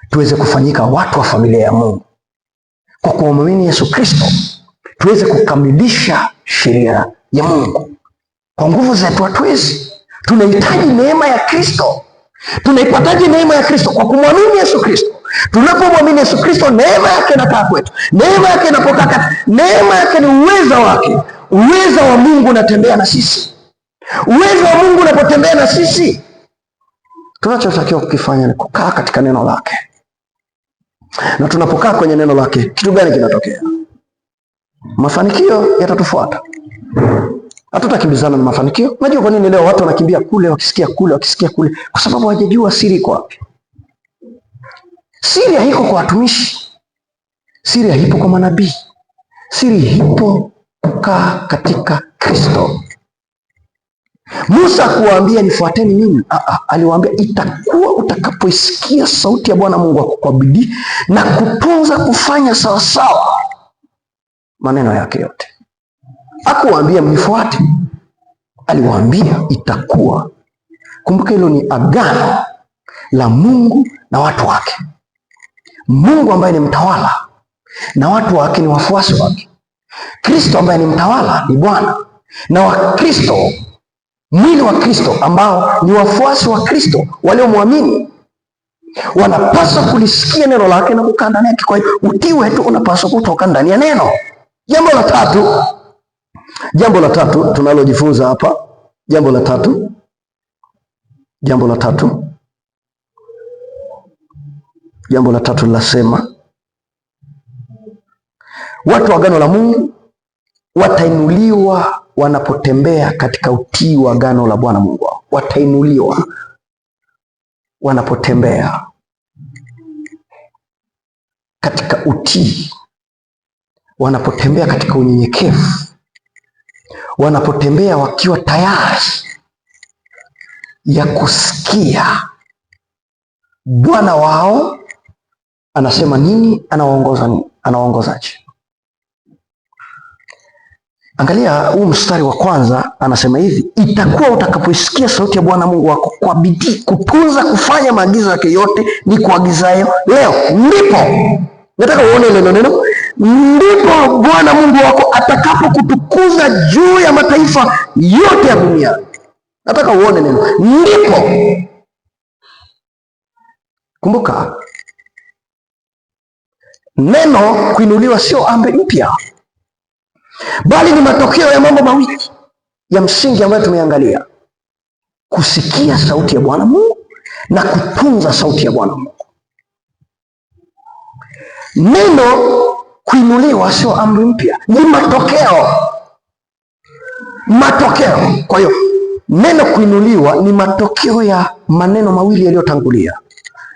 tuweze kufanyika watu wa familia ya Mungu. Kwa kumwamini Yesu Kristo tuweze kukamilisha sheria ya Mungu. Kwa nguvu zetu hatuwezi, tunahitaji neema ya Kristo. Tunaipataje neema ya Kristo? Kwa kumwamini Yesu Kristo. Tunapomwamini Yesu Kristo, neema yake inakaa kwetu. Neema yake inapokaa kwetu, neema yake ni uweza wake. Uweza wa Mungu unatembea na sisi. Uweza wa Mungu unapotembea na sisi, tunachotakiwa kukifanya ni kukaa katika neno lake. Na tunapokaa kwenye neno lake, kitu gani kinatokea? Mafanikio yatatufuata. Hatutakimbizana na mafanikio. Unajua kwa nini leo watu wanakimbia kule, wakisikia kule, wakisikia kule? Kwa sababu hawajajua siri iko wapi. Siri haiko kwa watumishi, siri haipo kwa manabii, siri ipo kukaa katika Kristo. Musa hakuwaambia nifuateni mimi, aliwaambia itakuwa utakapoisikia sauti ya Bwana Mungu wako kwa bidii na kutunza kufanya sawasawa maneno yake yote. Hakuwaambia mnifuate, aliwaambia itakuwa. Kumbuka hilo ni agano la Mungu na watu wake. Mungu ambaye ni mtawala na watu wake ni wafuasi wake. Kristo ambaye ni mtawala ni Bwana, na Wakristo, mwili wa Kristo ambao ni wafuasi wa Kristo waliomwamini, wanapaswa kulisikia neno lake na kukaa ndani yake. Kwa hiyo utii wetu unapaswa kutoka ndani ya neno. Jambo la tatu tunalojifunza hapa, jambo la tatu linasema watu wa agano la Mungu watainuliwa wanapotembea katika utii wa agano la Bwana Mungu wao. Watainuliwa wanapotembea katika utii, wanapotembea katika unyenyekevu, wanapotembea wakiwa tayari ya kusikia Bwana wao anasema nini, anawaongoza nini, anawaongozaje. Angalia huu mstari wa kwanza, anasema hivi: itakuwa utakapoisikia sauti ya Bwana Mungu wako kwa bidii kutunza kufanya maagizo yake yote ni kuagizayo leo. Ndipo nataka uone ile neno, ndipo Bwana Mungu wako atakapokutukuza juu ya mataifa yote ya dunia. Nataka uone neno ndipo. Kumbuka, neno kuinuliwa sio amri mpya, bali ni matokeo ya mambo mawili ya msingi ambayo tumeangalia: kusikia sauti ya Bwana Mungu na kutunza sauti ya Bwana Mungu. Neno kuinuliwa sio amri mpya, ni matokeo. Kwa hiyo neno kuinuliwa ni matokeo ya maneno mawili yaliyotangulia.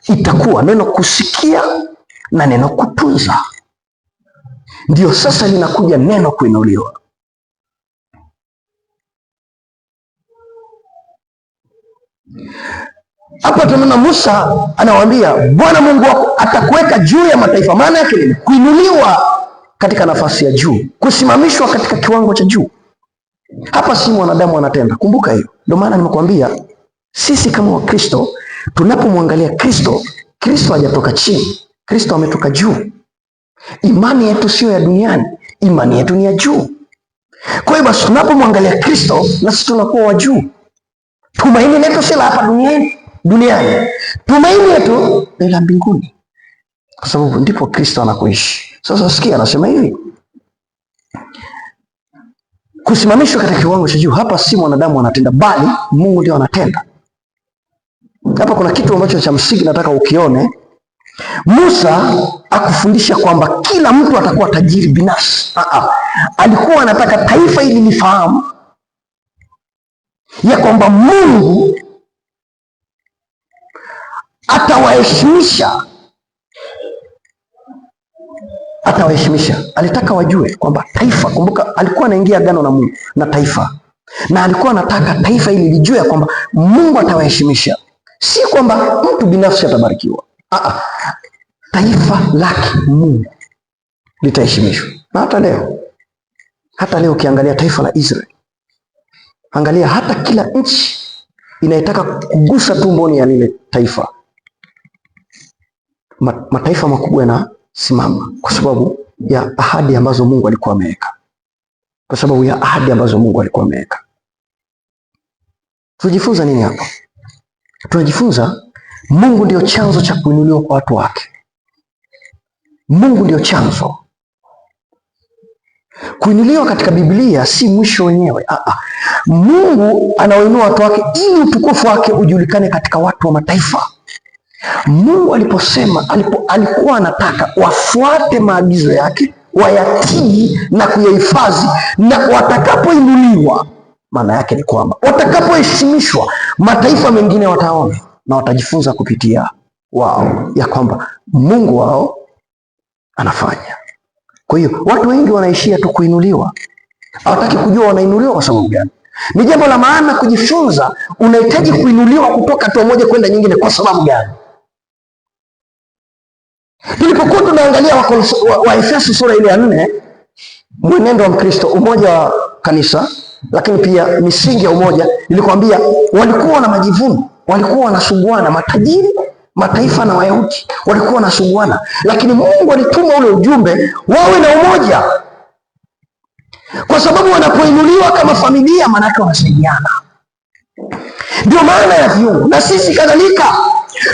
Itakuwa neno kusikia na neno kutunza, ndio sasa linakuja neno kuinuliwa. Hapa tunaona Musa anawaambia Bwana Mungu wako atakuweka juu ya mataifa. Maana yake ni kuinuliwa katika nafasi ya juu, kusimamishwa katika kiwango cha juu. Hapa si mwanadamu anatenda, kumbuka hiyo. Ndio maana nimekuambia sisi kama Wakristo tunapomwangalia Kristo, Kristo hajatoka chini, Kristo ametoka juu. Imani yetu sio ya duniani, imani yetu ni ya juu. Kwa hiyo basi tunapomwangalia Kristo na sisi tunakuwa wa juu. Tumaini letu si la hapa duniani. Tumaini letu ni la mbinguni, kwa sababu ndipo Kristo anakuishi. Sasa sikia, anasema hivi, kusimamishwa katika kiwango cha juu. Hapa si mwanadamu anatenda, bali Mungu ndio anatenda. Hapa kuna kitu ambacho cha msingi nataka ukione. Musa akufundisha kwamba kila mtu atakuwa tajiri binafsi. Alikuwa anataka taifa hili lifahamu ya kwamba Mungu atawaheshimisha. Alitaka wajue kwamba taifa, kumbuka alikuwa anaingia agano na Mungu na taifa, na alikuwa anataka taifa hili lijue ya kwamba Mungu atawaheshimisha, si kwamba mtu binafsi atabarikiwa. Taifa lake Mungu litaheshimishwa. Na hata leo ukiangalia taifa la Israeli, angalia hata kila nchi inayetaka kugusa tumboni ya lile taifa, mataifa makubwa yanasimama kwa sababu ya ahadi ambazo Mungu alikuwa ameweka. Tunajifunza nini hapa? Tunajifunza Mungu ndio chanzo cha kuinuliwa kwa watu wake. Mungu ndio chanzo. Kuinuliwa katika Biblia si mwisho wenyewe. Mungu anawainua watu wake ili utukufu wake ujulikane katika watu wa mataifa. Mungu alikuwa anataka wafuate maagizo yake, wayatii na kuyahifadhi, na watakapoinuliwa, maana yake ni kwamba watakapoheshimishwa, mataifa mengine wataona na watajifunza kupitia wao ya kwamba Mungu wao anafanya. Kwa hiyo watu wengi wanaishia tu kuinuliwa, hawataki kujua wanainuliwa kwa sababu gani. Ni jambo la maana kujifunza, unahitaji kuinuliwa kutoka hatua moja kwenda nyingine kwa sababu gani. Tulipokuwa tunaangalia Waefeso sura ile ya 4, mwenendo wa Mkristo, umoja wa kanisa, lakini pia misingi ya umoja, nilikwambia walikuwa na majivuno, walikuwa wanasuguana, matajiri, mataifa na Wayahudi walikuwa wanasuguana, lakini Mungu alituma ule ujumbe wawe na umoja, kwa sababu wanapoinuliwa kama familia, maana yake wanasaidiana. Ndio maana ya viungo. Na sisi kadhalika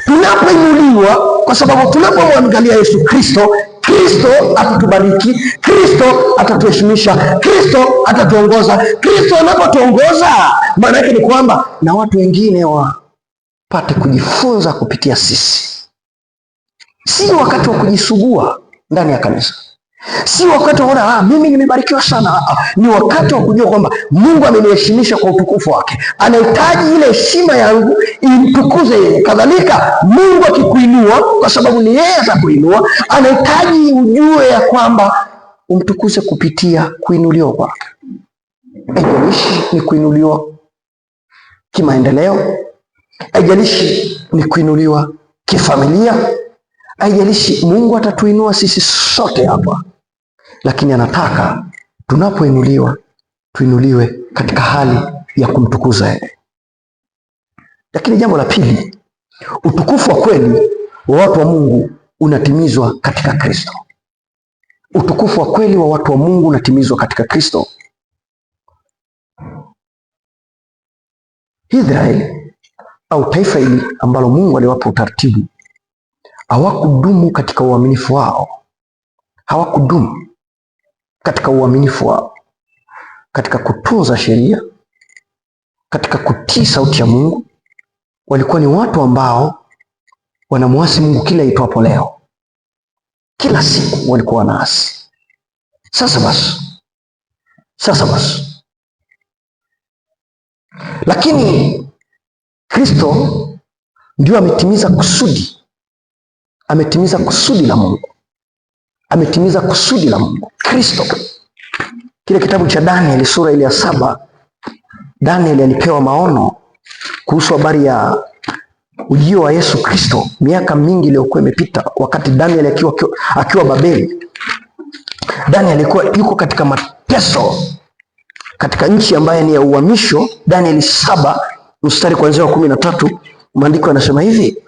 tunapoinuliwa, kwa sababu tunapomwangalia Yesu Kristo, Kristo atatubariki, Kristo atatuheshimisha, Kristo atatuongoza. Kristo anapotuongoza, maana yake ni kwamba na watu wengine wapate kujifunza kupitia sisi. Si wakati wa kujisugua ndani ya kanisa, si wakati wa mimi nimebarikiwa sana. Ni wakati wa kujua kwamba Mungu ameniheshimisha kwa utukufu wake, anahitaji ile heshima yangu imtukuze yeye. Kadhalika Mungu akikuinua, kwa sababu ni yeye atakuinua, anahitaji ujue ya kwamba umtukuze kupitia kuinuliwa kwake. Haijalishi ni kuinuliwa kimaendeleo, haijalishi ni kuinuliwa kifamilia, haijalishi. Mungu atatuinua sisi sote hapa, lakini anataka tunapoinuliwa tuinuliwe katika hali ya kumtukuza yeye. Lakini jambo la pili, utukufu wa kweli wa watu wa Mungu unatimizwa katika Kristo. Utukufu wa kweli wa watu wa Mungu unatimizwa katika Kristo. Israeli au taifa hili ambalo Mungu aliwapa utaratibu, hawakudumu katika uaminifu wao. Hawakudumu katika uaminifu wao, katika kutunza sheria, katika kutii sauti ya Mungu. Walikuwa ni watu ambao wanamwasi Mungu kila itwapo leo. Kila siku walikuwa wanaasi. Sasa basi, lakini Kristo ndio ametimiza kusudi la Mungu. Kristo. Kile kitabu cha Danieli sura ile ya 7, Danieli alipewa maono kuhusu habari ya ujio wa Yesu Kristo miaka mingi iliyokuwa imepita, wakati Daniel akiwa Babeli. Daniel alikuwa yuko katika mateso katika nchi ambayo ni ya uhamisho. Daniel 7 mstari kuanzia wa 13, maandiko yanasema hivi: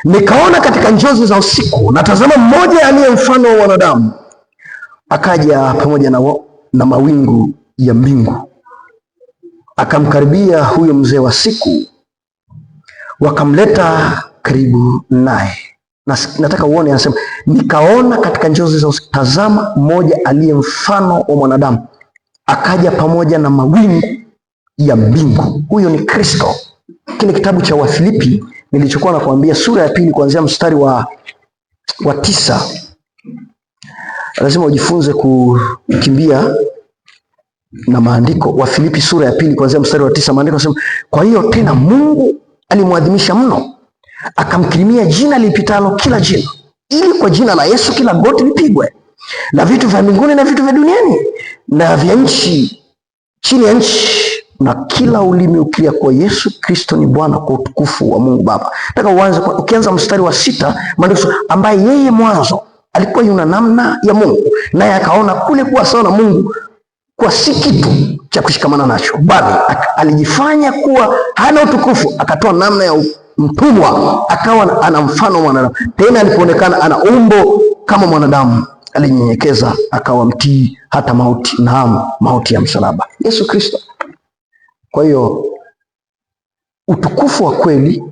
nikaona katika njozi za usiku, na tazama, mmoja aliye mfano wa wanadamu akaja pamoja na mawingu ya mbingu, akamkaribia huyo mzee wa siku, wakamleta karibu naye. Na nataka uone, anasema nikaona katika njozi za usiku, tazama, mmoja aliye mfano wa mwanadamu akaja pamoja na mawingu ya mbingu. Huyo ni Kristo. Kile kitabu cha Wafilipi nilichokuwa nakwambia, sura ya 2 kuanzia mstari wa 9. Lazima ujifunze kukimbia na maandiko. Wafilipi sura ya 2 kuanzia mstari wa 9, maandiko yanasema, kwa hiyo tena Mungu alimwadhimisha mno, akamkirimia jina lipitalo kila jina, ili kwa jina la Yesu kila goti lipigwe, la vitu vya mbinguni na vitu vya duniani na vya nchi chini ya nchi, na kila ulimi ukiri kuwa Yesu Kristo ni Bwana, kwa utukufu wa Mungu Baba. Nataka uanze ukianza mstari wa 6, maandiko, ambaye yeye mwanzo alikuwa yuna namna ya Mungu, naye akaona kule kuwa sawa na Mungu kwa si kitu cha kushikamana nacho, bali alijifanya kuwa hana utukufu, akatoa namna ya mtumwa, akawa ana mfano wa mwanadamu. Tena alipoonekana ana umbo kama mwanadamu, alinyenyekeza akawa mtii hata mauti, naam, mauti ya msalaba. Yesu Kristo. Kwa hiyo utukufu wa kweli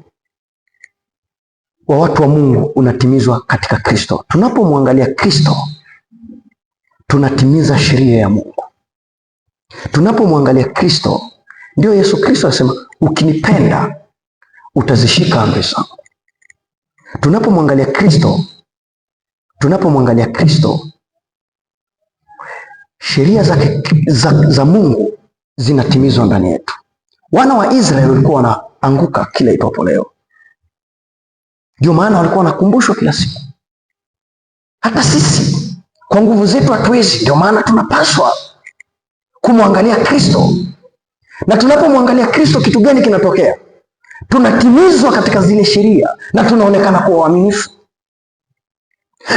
wa watu wa Mungu unatimizwa katika Kristo. Tunapomwangalia Kristo, tunatimiza sheria ya Mungu. Tunapomwangalia Kristo, ndio Yesu Kristo asema, ukinipenda utazishika amri zangu. Tunapomwangalia Kristo, sheria za Mungu zinatimizwa ndani yetu. Wana wa Israeli walikuwa wanaanguka kila itwapo leo, ndio maana walikuwa wanakumbushwa kila siku. Hata sisi kwa nguvu zetu hatuwezi, ndio maana tunapaswa kumwangalia Kristo. Na tunapomwangalia Kristo, kitu gani kinatokea? Tunatimizwa katika zile sheria na tunaonekana kuwa waaminifu.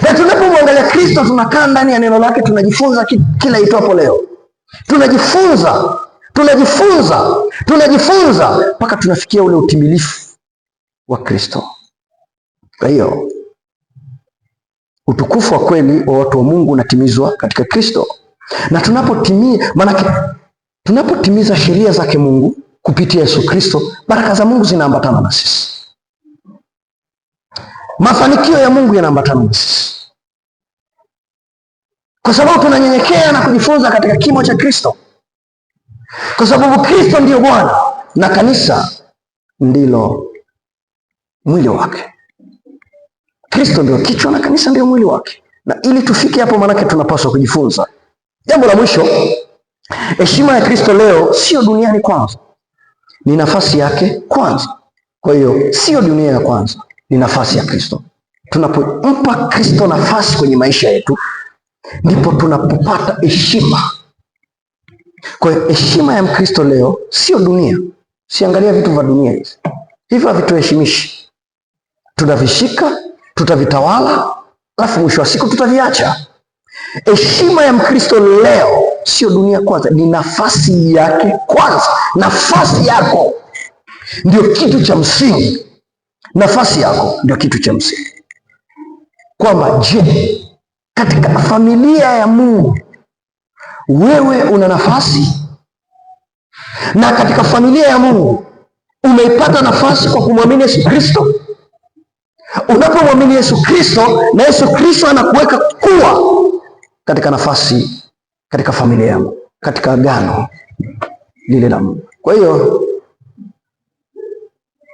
Na tunapomwangalia Kristo, tunakaa ndani ya neno lake, tunajifunza kila itwapo leo. Tunajifunza mpaka tunafikia ule utimilifu wa Kristo. Kwa hiyo utukufu wa kweli wa watu wa Mungu unatimizwa katika Kristo. Na tunapotimiza sheria zake Mungu kupitia Yesu Kristo, baraka za Mungu zinaambatana na sisi. Mafanikio ya Mungu yanaambatana na sisi, kwa sababu tunanyenyekea na kujifunza katika kimo cha Kristo, kwa sababu Kristo ndiyo Bwana na kanisa ndilo mwili wake. Kristo ndio kichwa na kanisa ndio mwili wake. Na ili tufike hapo, manake tunapaswa kujifunza. Jambo la mwisho, heshima ya Kristo leo sio duniani kwanza, ni nafasi yake kwanza. Kwa hiyo sio dunia ya kwanza, ni nafasi ya Kristo. Tunapompa Kristo nafasi kwenye maisha yetu, ndipo tunapopata heshima. Kwa hiyo heshima ya Mkristo leo sio dunia. Siangalia vitu vya dunia hizi, hivyo havituheshimishi. Tutavishika, tutavitawala, alafu mwisho wa siku tutaviacha. Heshima ya Mkristo leo sio dunia kwanza, ni nafasi yake kwanza. Nafasi yako ndio kitu cha msingi. Nafasi yako ndio kitu cha msingi. Kwamba je, katika familia ya Mungu wewe una nafasi? Na katika familia ya Mungu umeipata nafasi kwa kumwamini Yesu Kristo? Unapomwamini Yesu Kristo, na Yesu Kristo anakuweka kuwa katika nafasi katika familia ya Mungu, katika agano lile la Mungu. Kwa hiyo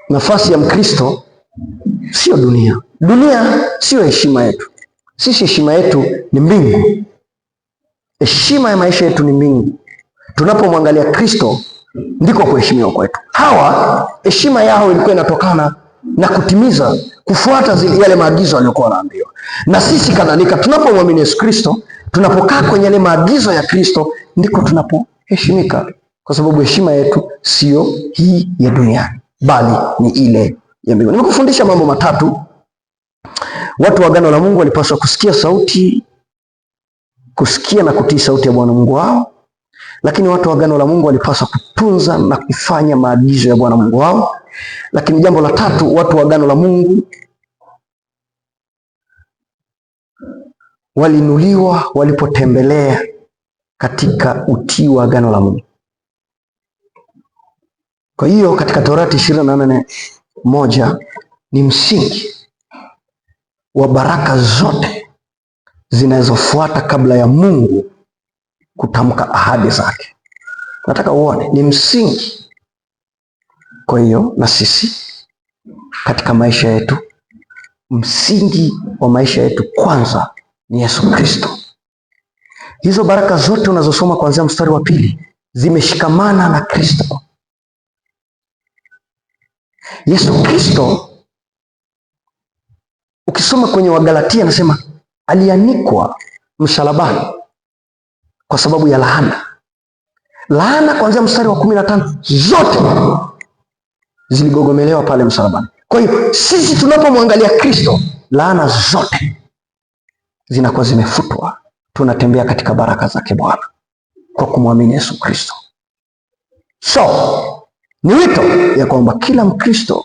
nafasi ya Mkristo sio dunia. Dunia sio heshima yetu. Sisi heshima yetu ni mbingu. Heshima ya maisha yetu ni mbingu. Tunapomwangalia Kristo ndiko kuheshimiwa kwetu. Hawa heshima yao ilikuwa inatokana na kutimiza, kufuata yale maagizo aliyokuwa anaambiwa. Na sisi kadhalika, tunapomwamini Yesu Kristo, tunapokaa kwenye yale maagizo ya Kristo, ndiko tunapoheshimika, kwa sababu heshima yetu sio hii ya duniani. bali ni ile ya mbinguni. Nimekufundisha mambo matatu. Watu wa agano la Mungu walipaswa kusikia na kutii sauti ya Bwana Mungu wao, lakini watu wa agano la Mungu walipaswa kutunza na kufanya maagizo ya Bwana Mungu wao. Lakini jambo la tatu, watu wa agano la Mungu waliinuliwa walipotembelea katika utii wa agano la Mungu. Kwa hiyo katika Torati 28:1 ni msingi wa baraka zote zinazofuata kabla ya Mungu kutamka ahadi zake. Nataka uone ni msingi. Kwa hiyo na sisi katika maisha yetu, msingi wa maisha yetu kwanza ni Yesu Kristo. Hizo baraka zote unazosoma kuanzia mstari wa 2 zimeshikamana na Kristo. Yesu Kristo, ukisoma kwenye Wagalatia anasema alianikwa msalabani kwa sababu ya laana. Laana kuanzia mstari wa 15 zote ziligogomelewa pale msalabani. Kwa hiyo sisi tunapomwangalia Kristo, laana zote zinakuwa zimefutwa. Tunatembea katika baraka zake Bwana kwa kumwamini Yesu Kristo. So ni wito ya kwamba kila Mkristo,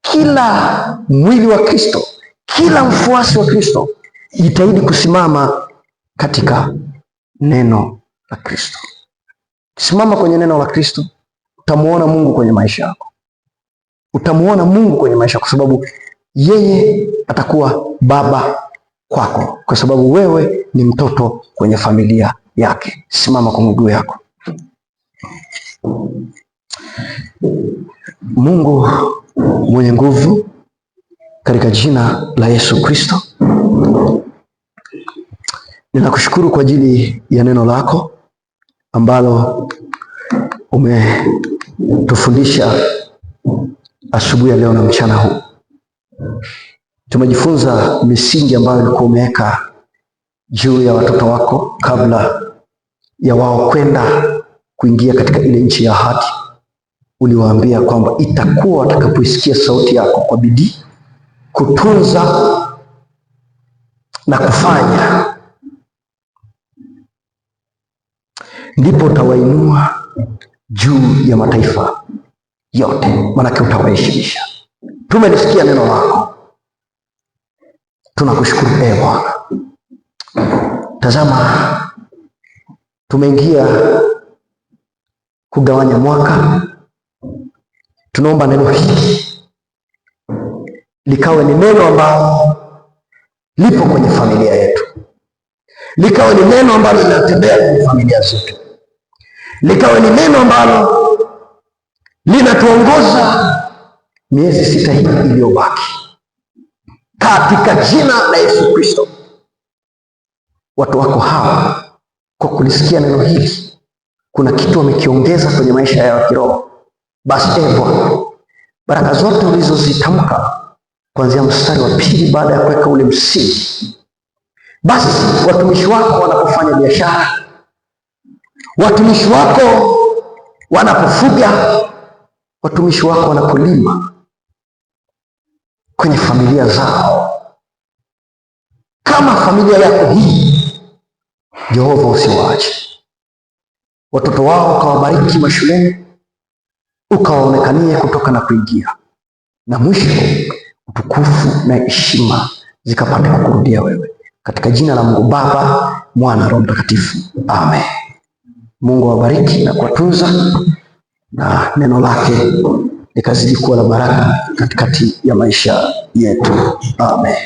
kila mwili wa Kristo, kila mfuasi wa Kristo jitahidi kusimama katika neno la Kristo. Simama kwenye neno la Kristo, utamuona Mungu kwenye maisha yako. Utamuona Mungu kwenye maisha kwa sababu yeye atakuwa baba kwako, kwa sababu wewe ni mtoto kwenye familia yake. Simama kwa miguu yako. Mungu mwenye nguvu, katika jina la Yesu Kristo, ninakushukuru kwa ajili ya neno lako ambalo umetufundisha asubuhi ya leo na mchana huu. Tumejifunza misingi ambayo ulikuwa umeweka juu ya watoto wako kabla ya wao kwenda kuingia katika ile nchi ya ahadi. Uliwaambia kwamba itakuwa watakapoisikia sauti yako kwa bidii, kutunza na kufanya, ndipo utawainua juu ya mataifa yote, maanake utawaheshimisha. Tumelisikia neno lako, tunakushukuru Bwana. Tazama, tumeingia kugawanya mwaka. Tunaomba neno hili likawe ni neno ambalo lipo kwenye familia yetu, likawe ni neno ambalo linatembea kwenye familia zetu, likawe ni neno ambalo linatuongoza miezi 6 hii iliyobaki, katika jina la Yesu Kristo. Watu wako hawa kwa kulisikia neno hili, kuna kitu wamekiongeza kwenye maisha yao ya kiroho. Basi Bwana, baraka zote ulizozitamka kuanzia mstari wa 2 baada ya kuweka ule msingi, basi watumishi wako wanapofanya biashara, watumishi wako wanapofuga, watumishi wako wanapolima kwenye familia zao, kama familia yako hii, Jehova, usiwaache watoto wao, ukawabariki mashuleni, ukawaonekanie kutoka na kuingia, na mwisho utukufu na heshima zikapate kukurudia wewe, katika jina la Mungu Baba, Mwana, Roho Mtakatifu, amen. Mungu awabariki na kuwatunza, na neno lake likazidi kuwa la baraka katikati ya maisha yetu, amen.